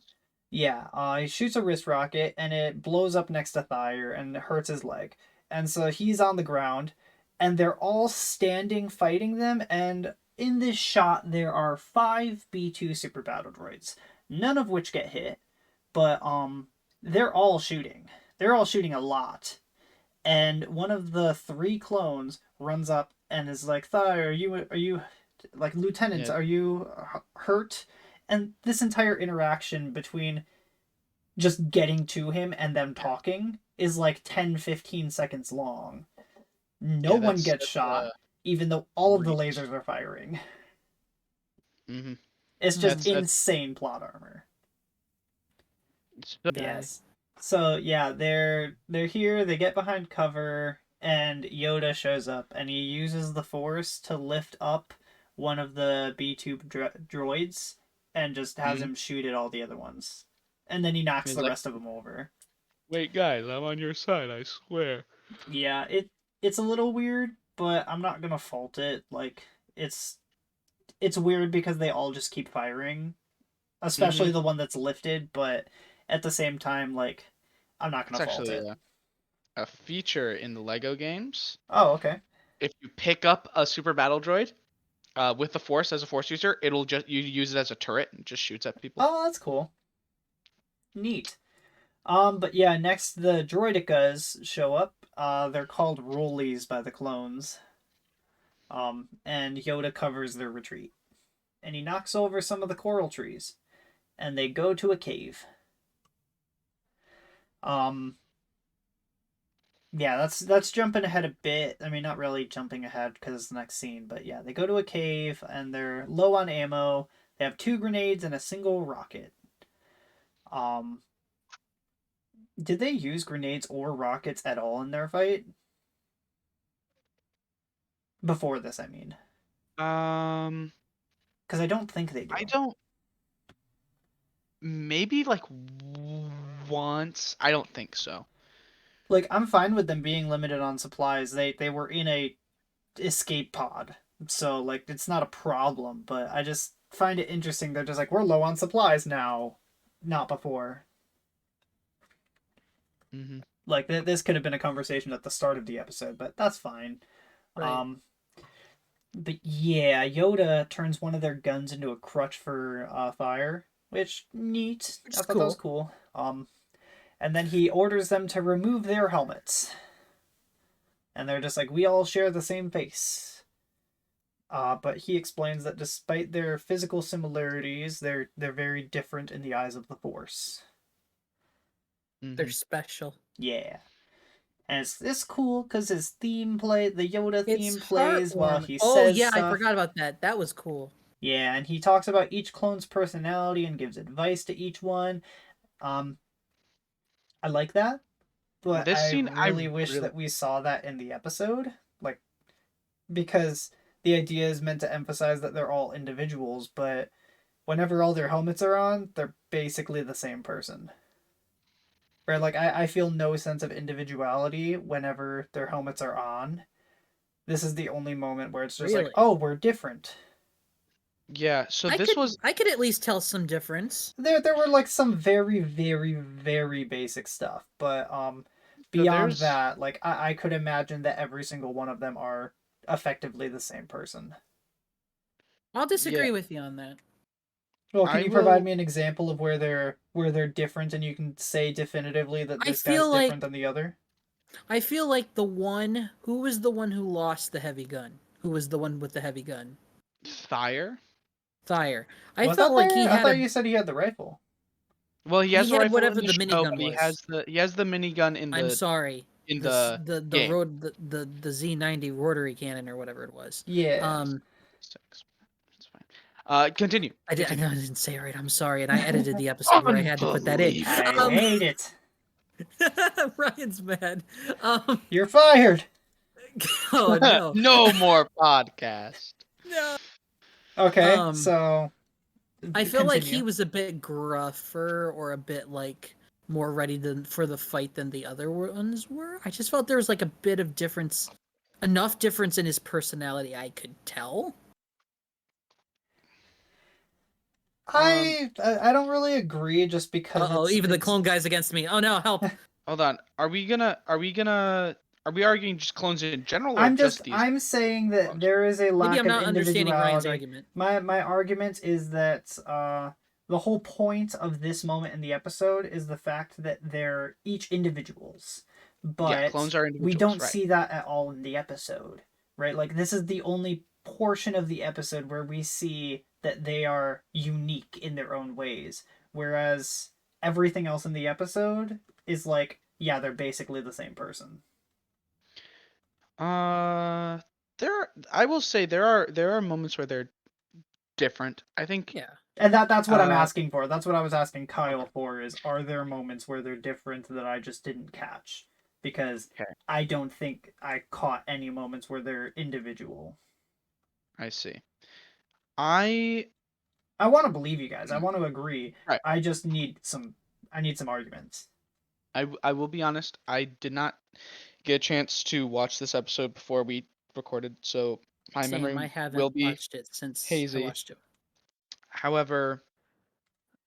Yeah, he shoots a wrist rocket and it blows up next to Thyre and it hurts his leg. And so he's on the ground and they're all standing fighting them. And in this shot, there are five B2 super battle droids, none of which get hit, but they're all shooting. they're all shooting a lot. And one of the 3 clones runs up and is like, Thai, are you like, Lieutenant, Yeah. are you hurt? And this entire interaction between just getting to him and them talking is like 10-15 seconds long. No Yeah, one that's gets such shot, a even though all of the reach. lasers are firing. Mhm. It's just That's insane plot armor. so, Die. Yes. So yeah, they're here. They get behind cover, and Yoda shows up, and he uses the Force to lift up one of the B2 droids, and just has Mhm. him shoot at all the other ones, and then he knocks He's the like, rest of them over. wait, guys, I'm on your side, I swear. Yeah, it's a little weird, but I'm not gonna fault it. Like it's weird because they all just keep firing, especially Mhm. the one that's lifted, but at the same time, like, I'm not It's gonna fault actually it. a feature in the Lego games. Oh, okay. If you pick up a super battle droid with the Force as a Force user, it'll just you use it as a turret and just shoots at people. Oh, that's cool. Neat. But yeah, next the droidicas show up. They're called rollies by the clones. And Yoda covers their retreat. And he knocks over some of the coral trees. And they go to a cave. Um, yeah, that's jumping ahead a bit. I mean, not really jumping ahead because it's the next scene, but yeah, they go to a cave and they're low on ammo. They have 2 grenades and a single rocket. Um, did they use grenades or rockets at all in their fight? Before this, I mean. Um, Because I don't think they I do. don't. Maybe like once. I don't think so. Like, I'm fine with them being limited on supplies. They were in a escape pod, so like it's not a problem. But I just find it interesting. They're just like, we're low on supplies now, not before. Mhm. Like this could have been a conversation at the start of the episode, but that's fine. Right. But yeah, Yoda turns one of their guns into a crutch for fire, which neat. Which I is thought that was cool. cool. And then he orders them to remove their helmets, and they're just like, we all share the same face. But he explains that despite their physical similarities, they're very different in the eyes of the Force. They're Mhm. special. Yeah. And it's cool because his the Yoda It's theme plays while heartwarming. he Oh says yeah, I stuff. forgot about that. That was cool. Yeah, and he talks about each clone's personality and gives advice to each one. Um, I like that, but This I scene, I really wish really. that we saw that in the episode, like, because the idea is meant to emphasize that they're all individuals, but whenever all their helmets are on, they're basically the same person. Where, like, I feel no sense of individuality whenever their helmets are on. This is the only moment where it's just like, Really. oh, we're different. Yeah. So I this could was. I could at least tell some difference. There were like some very, very, very basic stuff, but So beyond there's. that, like I could imagine that every single one of them are effectively the same person. I'll Yeah. disagree with you on that. Well, can I you provide will. me an example of where they're different and you can say definitively that I this guy's feel like different than the other? the one who was the one who lost the heavy gun, who was the one with the heavy gun, Thyre. Thyre. I Was felt that like there? I thought you said he had the rifle. Well, he has he the had rifle in whatever the the show, minigun but was. he has the minigun I'm sorry. in This the the game. road the Z90 rotary cannon or whatever it was. Yeah. Six. It's fine. Continue. I Continue. didn't say it right. I'm sorry, and I edited the episode where I had to put that in. I Um, hate it. Ryan's mad. You're fired. Oh no, No more podcast. no. Okay, so I feel like continue. he was a bit gruffer or a bit like more ready for the fight than the other ones were. I just felt there was like a bit of difference, enough difference in his personality I could tell. I don't really agree just because Oh, even the it's clone guy's against me. Oh no, help! Hold on. Are we arguing just clones in general or just these I'm saying that clones? there is a Maybe lack I'm of not understanding Ryan's individuality. argument. My argument is that the whole point of this moment in the episode is the fact that they're each individuals, Yeah, but clones are we individuals, don't right? see that at all in the episode, right? Like, this is the only portion of the episode where we see that they are unique in their own ways, whereas everything else in the episode is like, yeah, they're basically the same person. Uh, I will say there are moments where they're different. I think. Yeah. And that's what I'm Uh, asking for. That's what I was asking Kyle for, is are there moments where they're different that I just didn't catch? Because okay, I don't think I caught any moments where they're individual. I see. I I want to believe you guys. I want to agree. right. I just need some arguments. I will be honest. I did not get a chance to watch this episode before we recorded, so my Same. I memory will haven't be watched it since I hazy. watched it. However,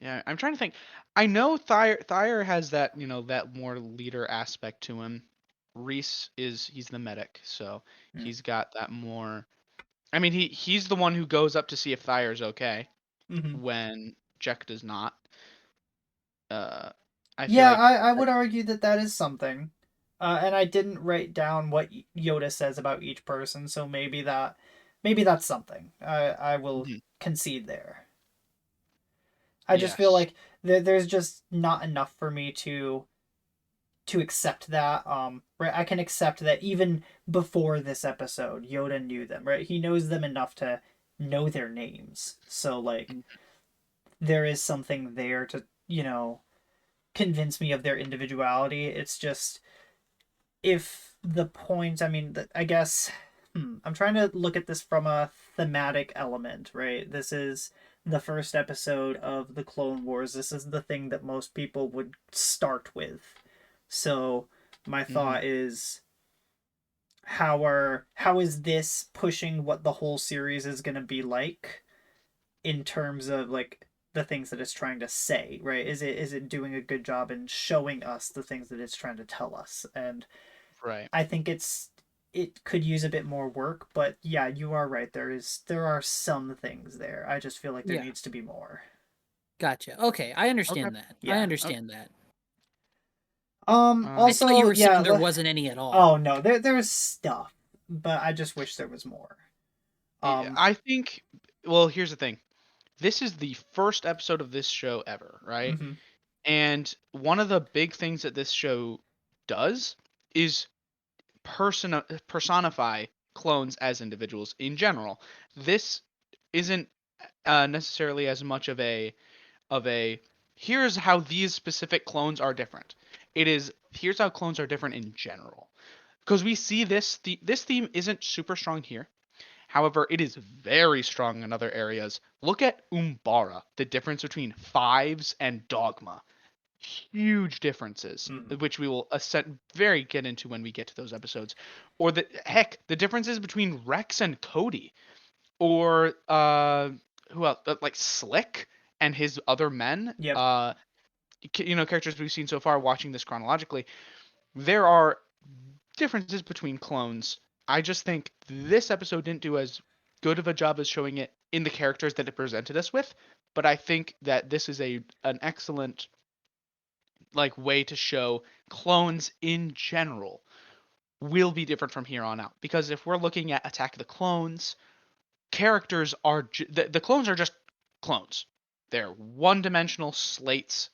yeah, I'm trying to think. I know Thyre has that, that more leader aspect to him. Reese he's the medic, so Mm. he's got that more. I mean, he's the one who goes up to see if Thyre's okay Mm-hmm. when Jack does not. Uh, I feel Yeah, like I would argue that that is something. And I didn't write down what Yoda says about each person, so maybe that's something. I will Mhm. concede there. I just feel Yes. like there's just not enough for me to accept that. Right, I can accept that even before this episode, Yoda knew them. Right, he knows them enough to know their names. So like, Mm, there is something there to convince me of their individuality. It's just, if the point, I mean, I guess, I'm trying to look at this from a thematic element, right? This is the first episode of the Clone Wars. This is the thing that most people would start with. So my mhm. thought is, how is this pushing what the whole series is going to be like in terms of like the things that it's trying to say, right? Is it doing a good job in showing us the things that it's trying to tell us? And Right. I think it could use a bit more work, but yeah, you are right. There are some things there. I just feel like there Yeah. needs to be more. Gotcha. Okay, I Okay. understand that. I Yeah. Okay. understand that. I thought you Also, were saying there yeah. wasn't any at all. Oh no, there's stuff, but I just wish there was more. Um. I think. Well, here's the thing. This is the first episode of this show ever, right? Mhm. And one of the big things that this show does is personify clones as individuals in general. This isn't necessarily as much of a here's how these specific clones are different. It is here's how clones are different in general. Because we see this theme isn't super strong here. However, it is very strong in other areas. Look at Umbara, the difference between Fives and Dogma. Huge differences, Mhm. which we will get into when we get to those episodes. Or the differences between Rex and Cody, or who else? Like Slick and his other men. Yep. Characters we've seen so far. Watching this chronologically, there are differences between clones. I just think this episode didn't do as good of a job as showing it in the characters that it presented us with, but I think that this is an excellent way to show clones in general will be different from here on out. Because if we're looking at Attack of the Clones, characters are the clones are just clones. They're one-dimensional slates,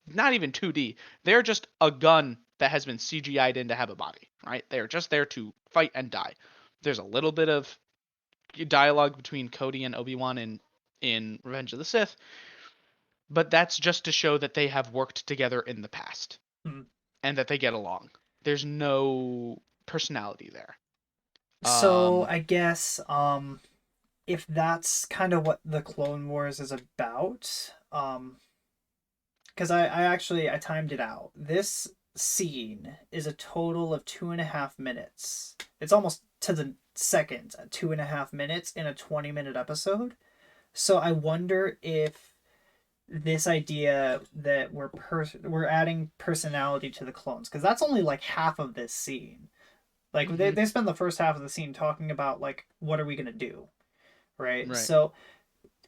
not even 2D. They're just a gun that has been CGI'd in to have a body, right? They're just there to fight and die. There's a little bit of dialogue between Cody and Obi-Wan in Revenge of the Sith, but that's just to show that they have worked together in the past Mhm. and that they get along. There's no personality there. So Um, I guess if that's kind of what the Clone Wars is about, because I actually I timed it out. This scene is a total of 2.5 minutes. It's almost to the second, 2.5 minutes in a 20-minute episode. So I wonder if this idea that we're adding personality to the clones, because that's only like half of this scene. Like mhm, they spend the first half of the scene talking about like, what are we gonna do, right? right. So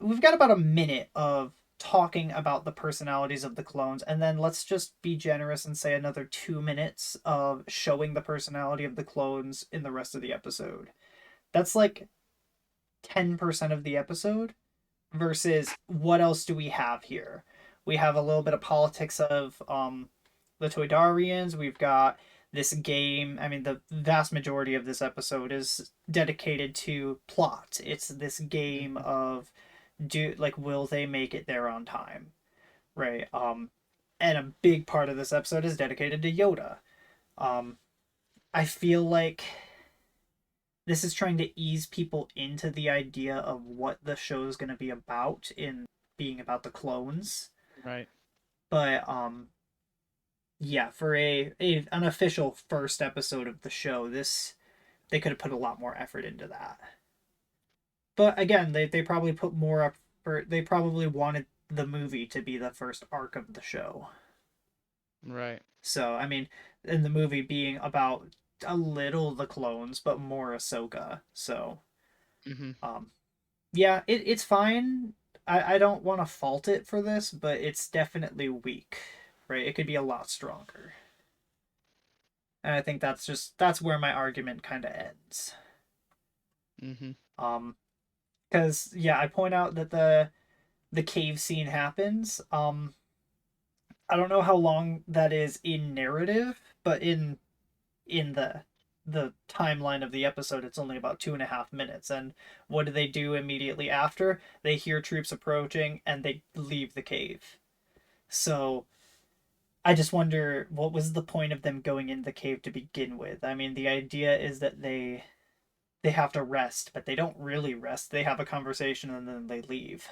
we've got about a minute of talking about the personalities of the clones, and then let's just be generous and say another 2 minutes of showing the personality of the clones in the rest of the episode. That's like 10% of the episode versus what else do we have here? We have a little bit of politics of the Toydarians. We've got this game. I mean, the vast majority of this episode is dedicated to plot. It's this game of will they make it there on time, right? And a big part of this episode is dedicated to Yoda. I feel like this is trying to ease people into the idea of what the show is going to be about in being about the clones. Right. But yeah, for an official first episode of the show, they could have put a lot more effort into that. But again, they probably put more up for, they probably wanted the movie to be the first arc of the show. Right. So, I mean, in the movie being about a little the clones, but more Ahsoka. So, yeah, it's fine. I don't want to fault it for this, but it's definitely weak, right? It could be a lot stronger. And I think that's where my argument kind of ends. Because yeah, I point out that the cave scene happens. I don't know how long that is in narrative, but in the timeline of the episode, it's only about 2.5 minutes. And what do they do immediately after? They hear troops approaching and they leave the cave. So I just wonder what was the point of them going in the cave to begin with. I mean, the idea is that they have to rest, but they don't really rest. They have a conversation and then they leave.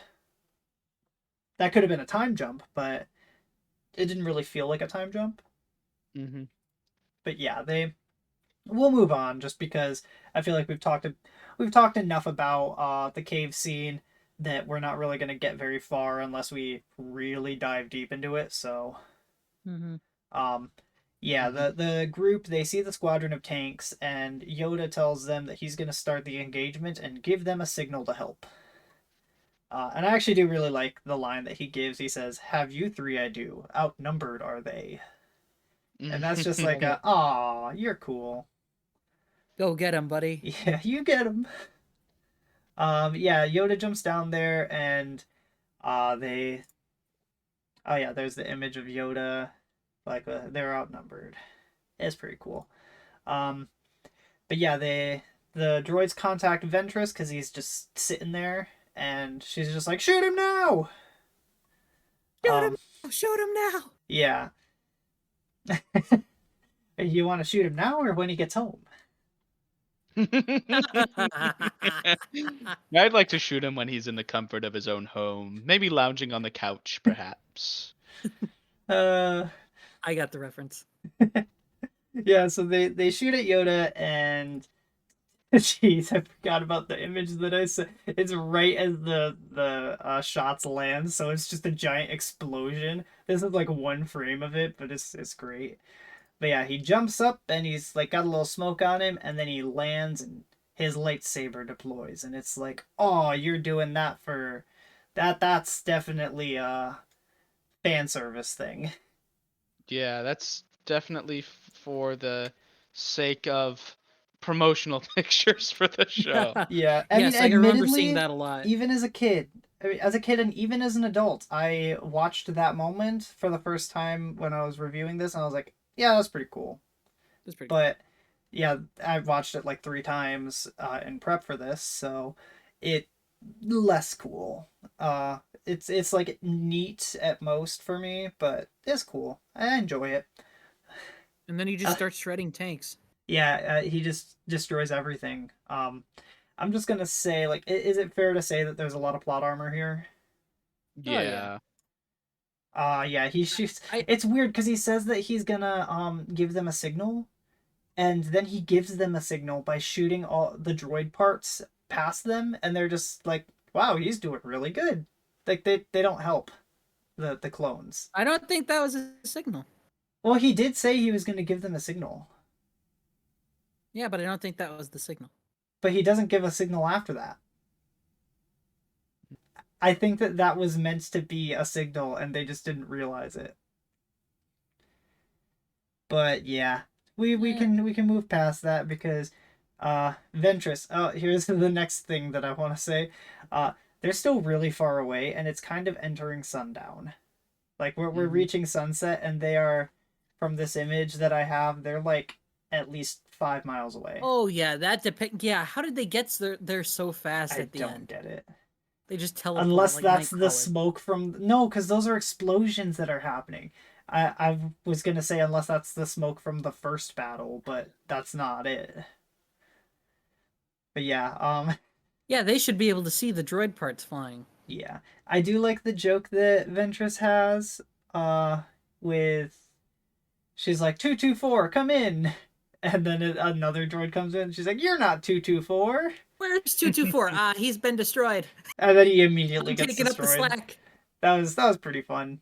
That could have been a time jump, but it didn't really feel like a time jump. But yeah, we'll move on just because I feel like we've talked enough about the cave scene that we're not really going to get very far unless we really dive deep into it. So yeah, the group, they see the squadron of tanks and Yoda tells them that he's going to start the engagement and give them a signal to help. And I actually do really like the line that he gives. He says, "Have you three I do. Outnumbered are they?" And that's just like aw, you're cool. Go get him, buddy. Yeah, you get him. Yeah, Yoda jumps down there and they oh yeah, there's the image of Yoda, like they're outnumbered. It's pretty cool. But yeah, the droids contact Ventress because he's just sitting there, and she's just like, "Shoot him now!" Shoot him now! Yeah. You want to shoot him now or when he gets home? I'd like to shoot him when he's in the comfort of his own home, maybe lounging on the couch, perhaps. I got the reference. Yeah, so they shoot at Yoda, and jeez, I forgot about the image that I said. It's right as the shots land, so it's just a giant explosion. This is like one frame of it, but it's great. But yeah, he jumps up and he's like got a little smoke on him, and then he lands and his lightsaber deploys, and it's like, oh, you're doing that for that. That's definitely a fan service thing. Yeah, that's definitely for the sake of promotional pictures for the show. Yeah, Yes, I remember seeing that a lot. Even as a kid, and even as an adult, I watched that moment for the first time when I was reviewing this, and I was like, yeah, that's pretty cool. That's pretty But yeah, I've watched it like 3 times in prep for this, so it less cool. It's like neat at most for me, but it's cool. I enjoy it. And then he just starts shredding tanks. Yeah, he just destroys everything. I'm just gonna say, like, is it fair to say that there's a lot of plot armor here? Yeah. Yeah, he shoots. It's weird because he says that he's gonna give them a signal, and then he gives them a signal by shooting all the droid parts past them, and they're just like, "Wow, he's doing really good." Like they don't help the clones. I don't think that was a signal. Well, he did say he was gonna give them a signal. Yeah, but I don't think that was the signal. But he doesn't give a signal after that. I think that was meant to be a signal, and they just didn't realize it. But yeah, we can move past that because Ventress. Oh, here's the next thing that I want to say. They're still really far away, and it's kind of entering sundown. Like we're reaching sunset, and they are, from this image that I have, they're like at least 5 miles away. Oh yeah, that depend. Yeah, how did they get there so fast I at the don't end? get it. They just teleport Unless like that's the Nightcrawler. smoke from no, because those are explosions that are happening. I was gonna say unless that's the smoke from the first battle, but that's not it. But yeah, Yeah, they should be able to see the droid parts flying. yeah, I do like the joke that Ventress has, with she's like 224, come in, and then another droid comes in. She's like, you're not 224, Where's 224? He's been destroyed. and then he immediately I'm gets taking up the destroyed. slack. That was pretty fun.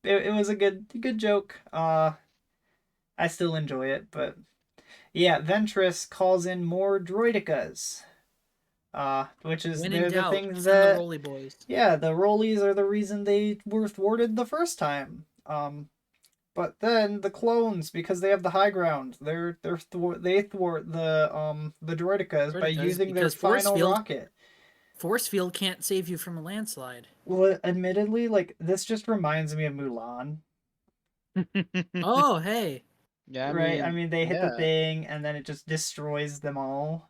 It was a good joke. I still enjoy it, but yeah, Ventress calls in more droidicas. Which is When in they're the doubt, things send the that Roly Boys. yeah, the rollies are the reason they were thwarted the first time. But then the clones, because they have the high ground, they thwart the droidicas by Droidicas, using their because force final field rocket. force field can't save you from a landslide. Well, admittedly, like this just reminds me of Mulan, Oh, hey. Yeah, right? I mean, they hit the yeah, thing and then it just destroys them all.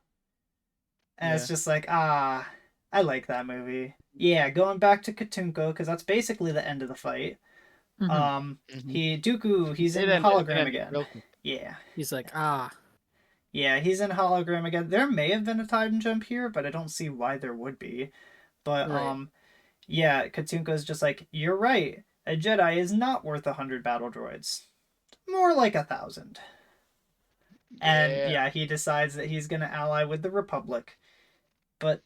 And it's yeah. just like, I like that movie. Yeah, going back to Katunko, because that's basically the end of the fight. Mhm. Dooku, he's in It hologram ended again. real quick. Yeah. He's like, Yeah, he's in hologram again. There may have been a time jump here, but I don't see why there would be. But right. yeah, Katunko's just like, you're right. A Jedi is not worth 100 battle droids. More like 1,000. And Yeah. yeah, he decides that he's gonna ally with the Republic. But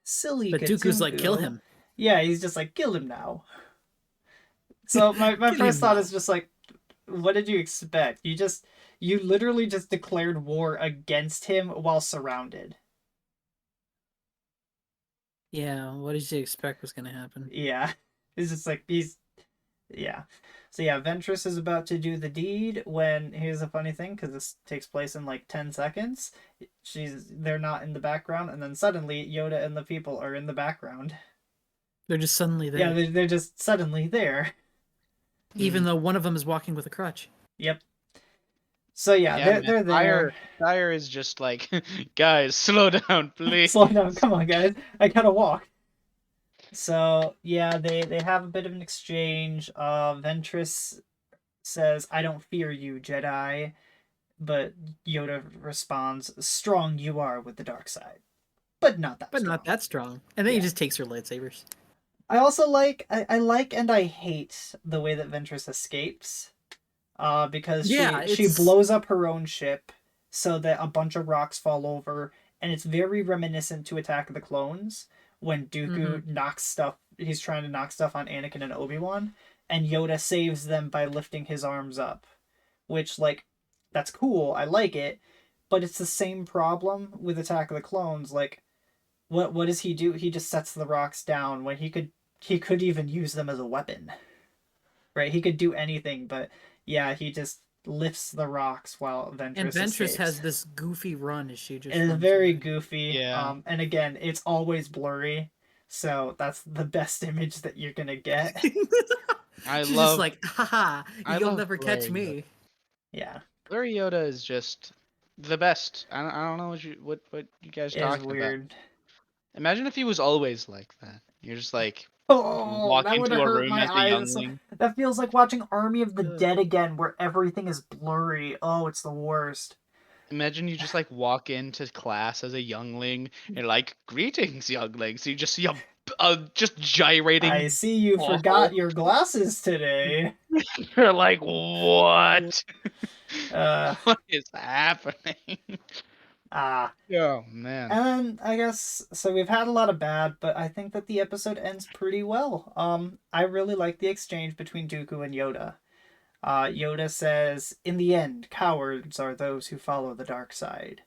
silly But Dooku's like, kill Katunko. him. Yeah, he's just like, kill him now. So my Kill him first thought now. is just like, what did you expect? You literally just declared war against him while surrounded. Yeah, what did you expect was gonna happen? Yeah. It's just like yeah. So yeah, Ventress is about to do the deed when here's a funny thing, because this takes place in like 10 seconds. They're not in the background, and then suddenly Yoda and the people are in the background. They're just suddenly there. Yeah, they're just suddenly there. Even though one of them is walking with a crutch. Yep. So yeah, they're there. Fire is just like, guys, slow down, please. Slow down, come on, guys. I gotta walk. So yeah, they have a bit of an exchange. Ventress says, "I don't fear you, Jedi," but Yoda responds, "Strong you are with the dark side, but not that But strong." not that strong. And then he Yeah. just takes her lightsabers. I also like I like and I hate the way that Ventress escapes. Because she blows up her own ship so that a bunch of rocks fall over, and it's very reminiscent to Attack of the Clones when Dooku knocks stuff. He's trying to knock stuff on Anakin and Obi-Wan, and Yoda saves them by lifting his arms up, which like that's cool. I like it, but it's the same problem with Attack of the Clones. Like, what does he do? He just sets the rocks down when he could even use them as a weapon, right? He could do anything, but yeah, he just lifts the rocks while Ventress And Ventress escapes. has this goofy run as she just. It is very goofy. Yeah. And again, it's always blurry, so that's the best image that you're gonna get. She's just like, haha, you'll never catch blurry me. Yoda. Yeah. Blurry Yoda is just the best. I don't know what you guys talking Weird. about. Imagine if he was always like that. You're just like Oh, walk that would into have a hurt room my as a eyes. youngling. That feels like watching Army of the Ugh. Dead again, where everything is blurry. Oh, it's the worst. Imagine you just like walk into class as a youngling and like, greetings, younglings. You just see a just gyrating. I see you ball. forgot your glasses today. You're like, what? Uh, What is happening? ah. Oh man. And then I guess so we've had a lot of bad, but I think that the episode ends pretty well. I really like the exchange between Dooku and Yoda. Yoda says, "In the end, cowards are those who follow the dark side."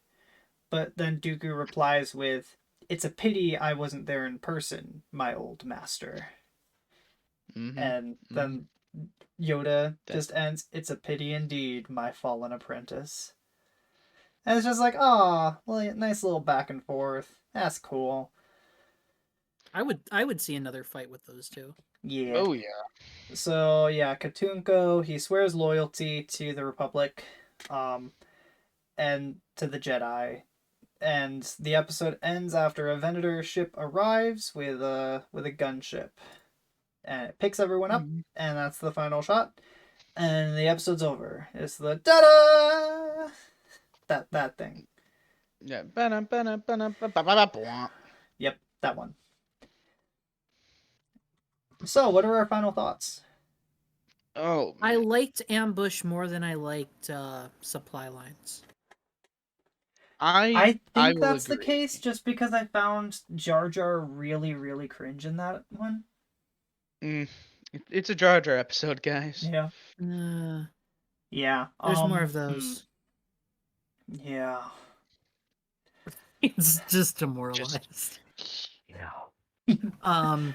But then Dooku replies with, it's a pity I wasn't there in person, my old master. Mm-hmm. And Mm-hmm. then Yoda That just ends, it's a pity indeed, my fallen apprentice. And it's just like, oh, well, nice little back and forth. That's cool. I would see another fight with those two. Yeah. Oh yeah. So yeah, Katunko, he swears loyalty to the Republic, um, and to the Jedi. And the episode ends after a Venator ship arrives with a gunship, and it picks everyone up, Mhm. and that's the final shot. And the episode's over. It's the da da that thing. Yeah. Ba-da-ba-da-ba-da-ba-ba-ba-bwah. Yep, that one. So, what are our final thoughts? Oh I man. liked Ambush more than I liked Supply Lines. I I I think will that's the agree. case, just because I found Jar Jar really cringe in that one. Mm, it's a Jar Jar episode, guys. Yeah. Uh, Yeah. there's more of those. Yeah. It's just Just demoralized. yeah. Um,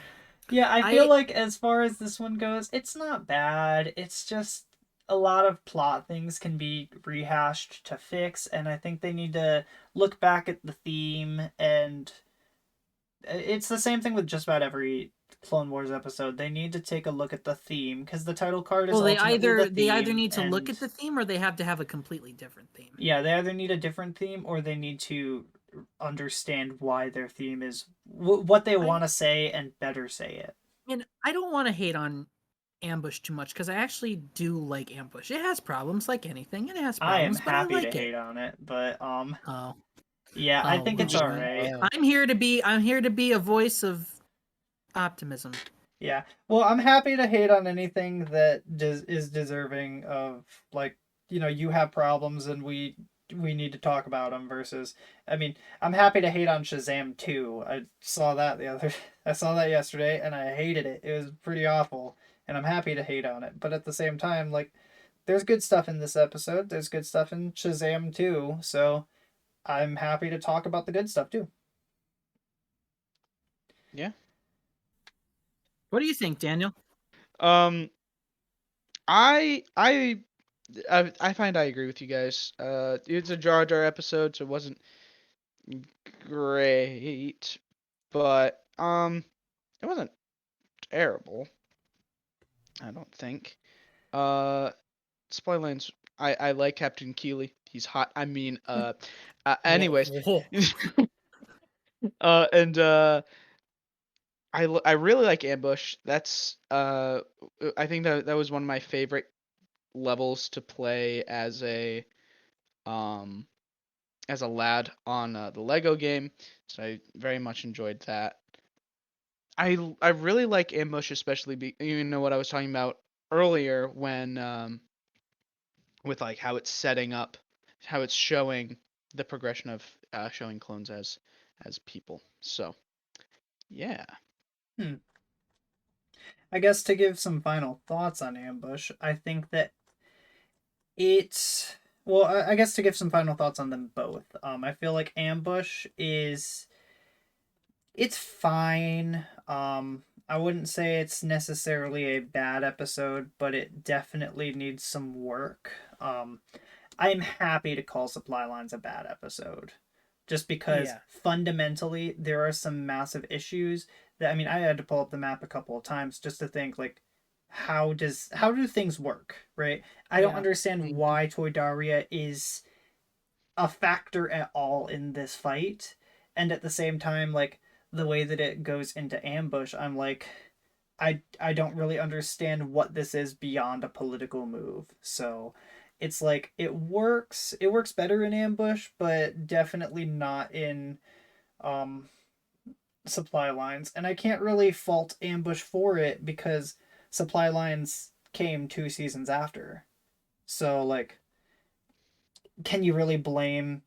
Yeah, I feel I like as far as this one goes, it's not bad. It's just a lot of plot things can be rehashed to fix, and I think they need to look back at the theme. And it's the same thing with just about every Clone Wars episode. They need to take a look at the theme because the title card is well, ultimately the they either theme, need to look and at the theme or they have to have a completely different theme. yeah, they either need a different theme or they need to understand why their theme is what they I want to say and better say it. and I don't want to hate on Ambush too much because I actually do like Ambush. It has problems like anything. It has I am problems, but I happy to like it. hate on it, but Oh, yeah, I oh, think it's well, all right. I'm here to be a voice of optimism. Yeah. Well, I'm happy to hate on anything that is deserving of, like, you have problems and we need to talk about them versus I mean, I'm happy to hate on Shazam too. I saw that yesterday and I hated it. It was pretty awful and I'm happy to hate on it. But at the same time, like there's good stuff in this episode. There's good stuff in Shazam too. So, I'm happy to talk about the good stuff too. Yeah. What do you think, Daniel? Um, I find I agree with you guys. It's a Jar Jar episode, so it wasn't great, but it wasn't terrible. I don't think. Uh, Spoilers. I like Captain Keeley. He's hot. I mean, anyways, Whoa. and I really like Ambush. That's I think that was one of my favorite levels to play um as a lad on the Lego game. So I very much enjoyed that. I really like Ambush, especially you know what I was talking about earlier when with like how it's setting up, how it's showing the progression of showing clones as people. So yeah. Hmm. I guess to give some final thoughts on Ambush, I think that it's well, I guess to give some final thoughts on them both. I feel like Ambush is it's fine. I wouldn't say it's necessarily a bad episode, but it definitely needs some work. I'm happy to call Supply Lines a bad episode. Just because Yeah. fundamentally there are some massive issues that I mean I had to pull up the map a couple of times just to think like how do things work, right? I don't Yeah. understand Mhm. why Toydaria is a factor at all in this fight. And at the same time, like the way that it goes into ambush, I'm like I don't really understand what this is beyond a political move. So it's like it works better in ambush, but definitely not in um supply lines. And I can't really fault ambush for it because supply lines came 2 seasons after. So like can you really blame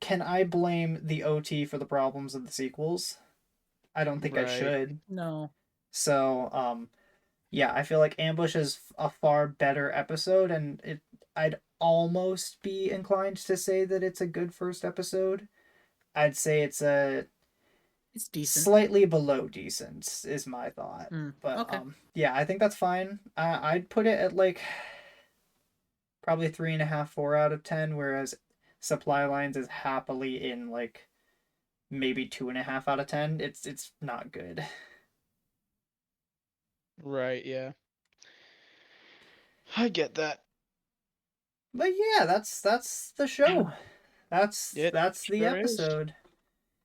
can I blame the OT for the problems of the sequels? I don't think I Right. should. No. So, yeah, I feel like Ambush is a far better episode, and I'd almost be inclined to say that it's a good first episode. I'd say it's a It's decent. slightly below decent is my thought. But Okay. yeah, I think that's fine. I'd put it at like probably 3.5, 4 out of 10, whereas Supply Lines is happily in like maybe 2.5 out of 10. It's not good. Right, yeah. I get that. But yeah, that's the show. That's It that's the sure is. episode.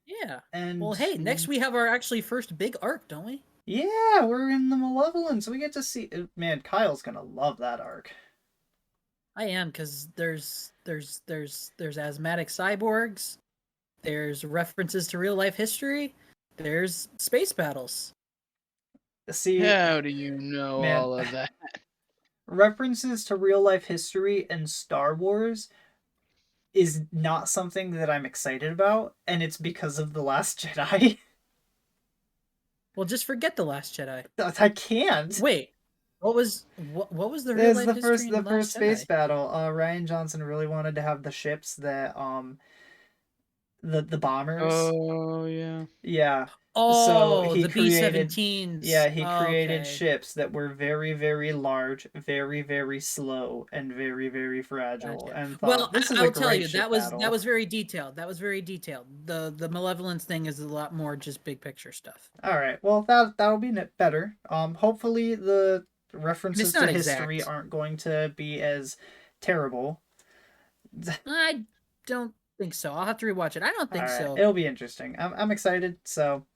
Yeah. And Well, hey, next we have our actually first big arc, don't we? yeah, we're in the Malevolence. We get to see. Man, Kyle's gonna love that arc. I am, because there's asthmatic cyborgs, there's references to real life history, there's space battles. See, How do you know man, all of that? references to real life history and Star Wars is not something that I'm excited about, and it's because of The Last Jedi. Well, just forget The Last Jedi. I can't. Wait, what was the real There's life the history first in the The first Last space Jedi? battle. Ryan Johnson really wanted to have the ships that the bombers. Oh, yeah. Yeah. So Oh, he the created B-17s. yeah, he created Okay, ships that were very, very large, very, very slow, and very, very fragile, gotcha. and Well, thought this is I a will tell great you ship that battle. was very detailed. That was very detailed. The malevolence thing is a lot more just big picture stuff, All right, well that'll be better. Hopefully the and references it's to not history exact. aren't going to be as terrible. I don't think so. I'll have to rewatch it. I don't All think right, so. it'll be interesting. I'm excited. So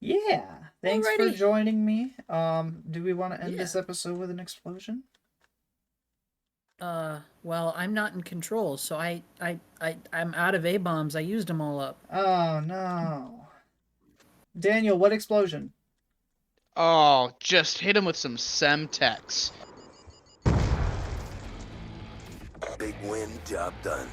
yeah, thanks for Alrighty. joining me. Do we want to end Yeah. this episode with an explosion? Well, I'm not in control, so I'm out of A-bombs. I used them all up. Oh no, Daniel, what explosion? Oh, just hit him with some Semtex. Big win, job done.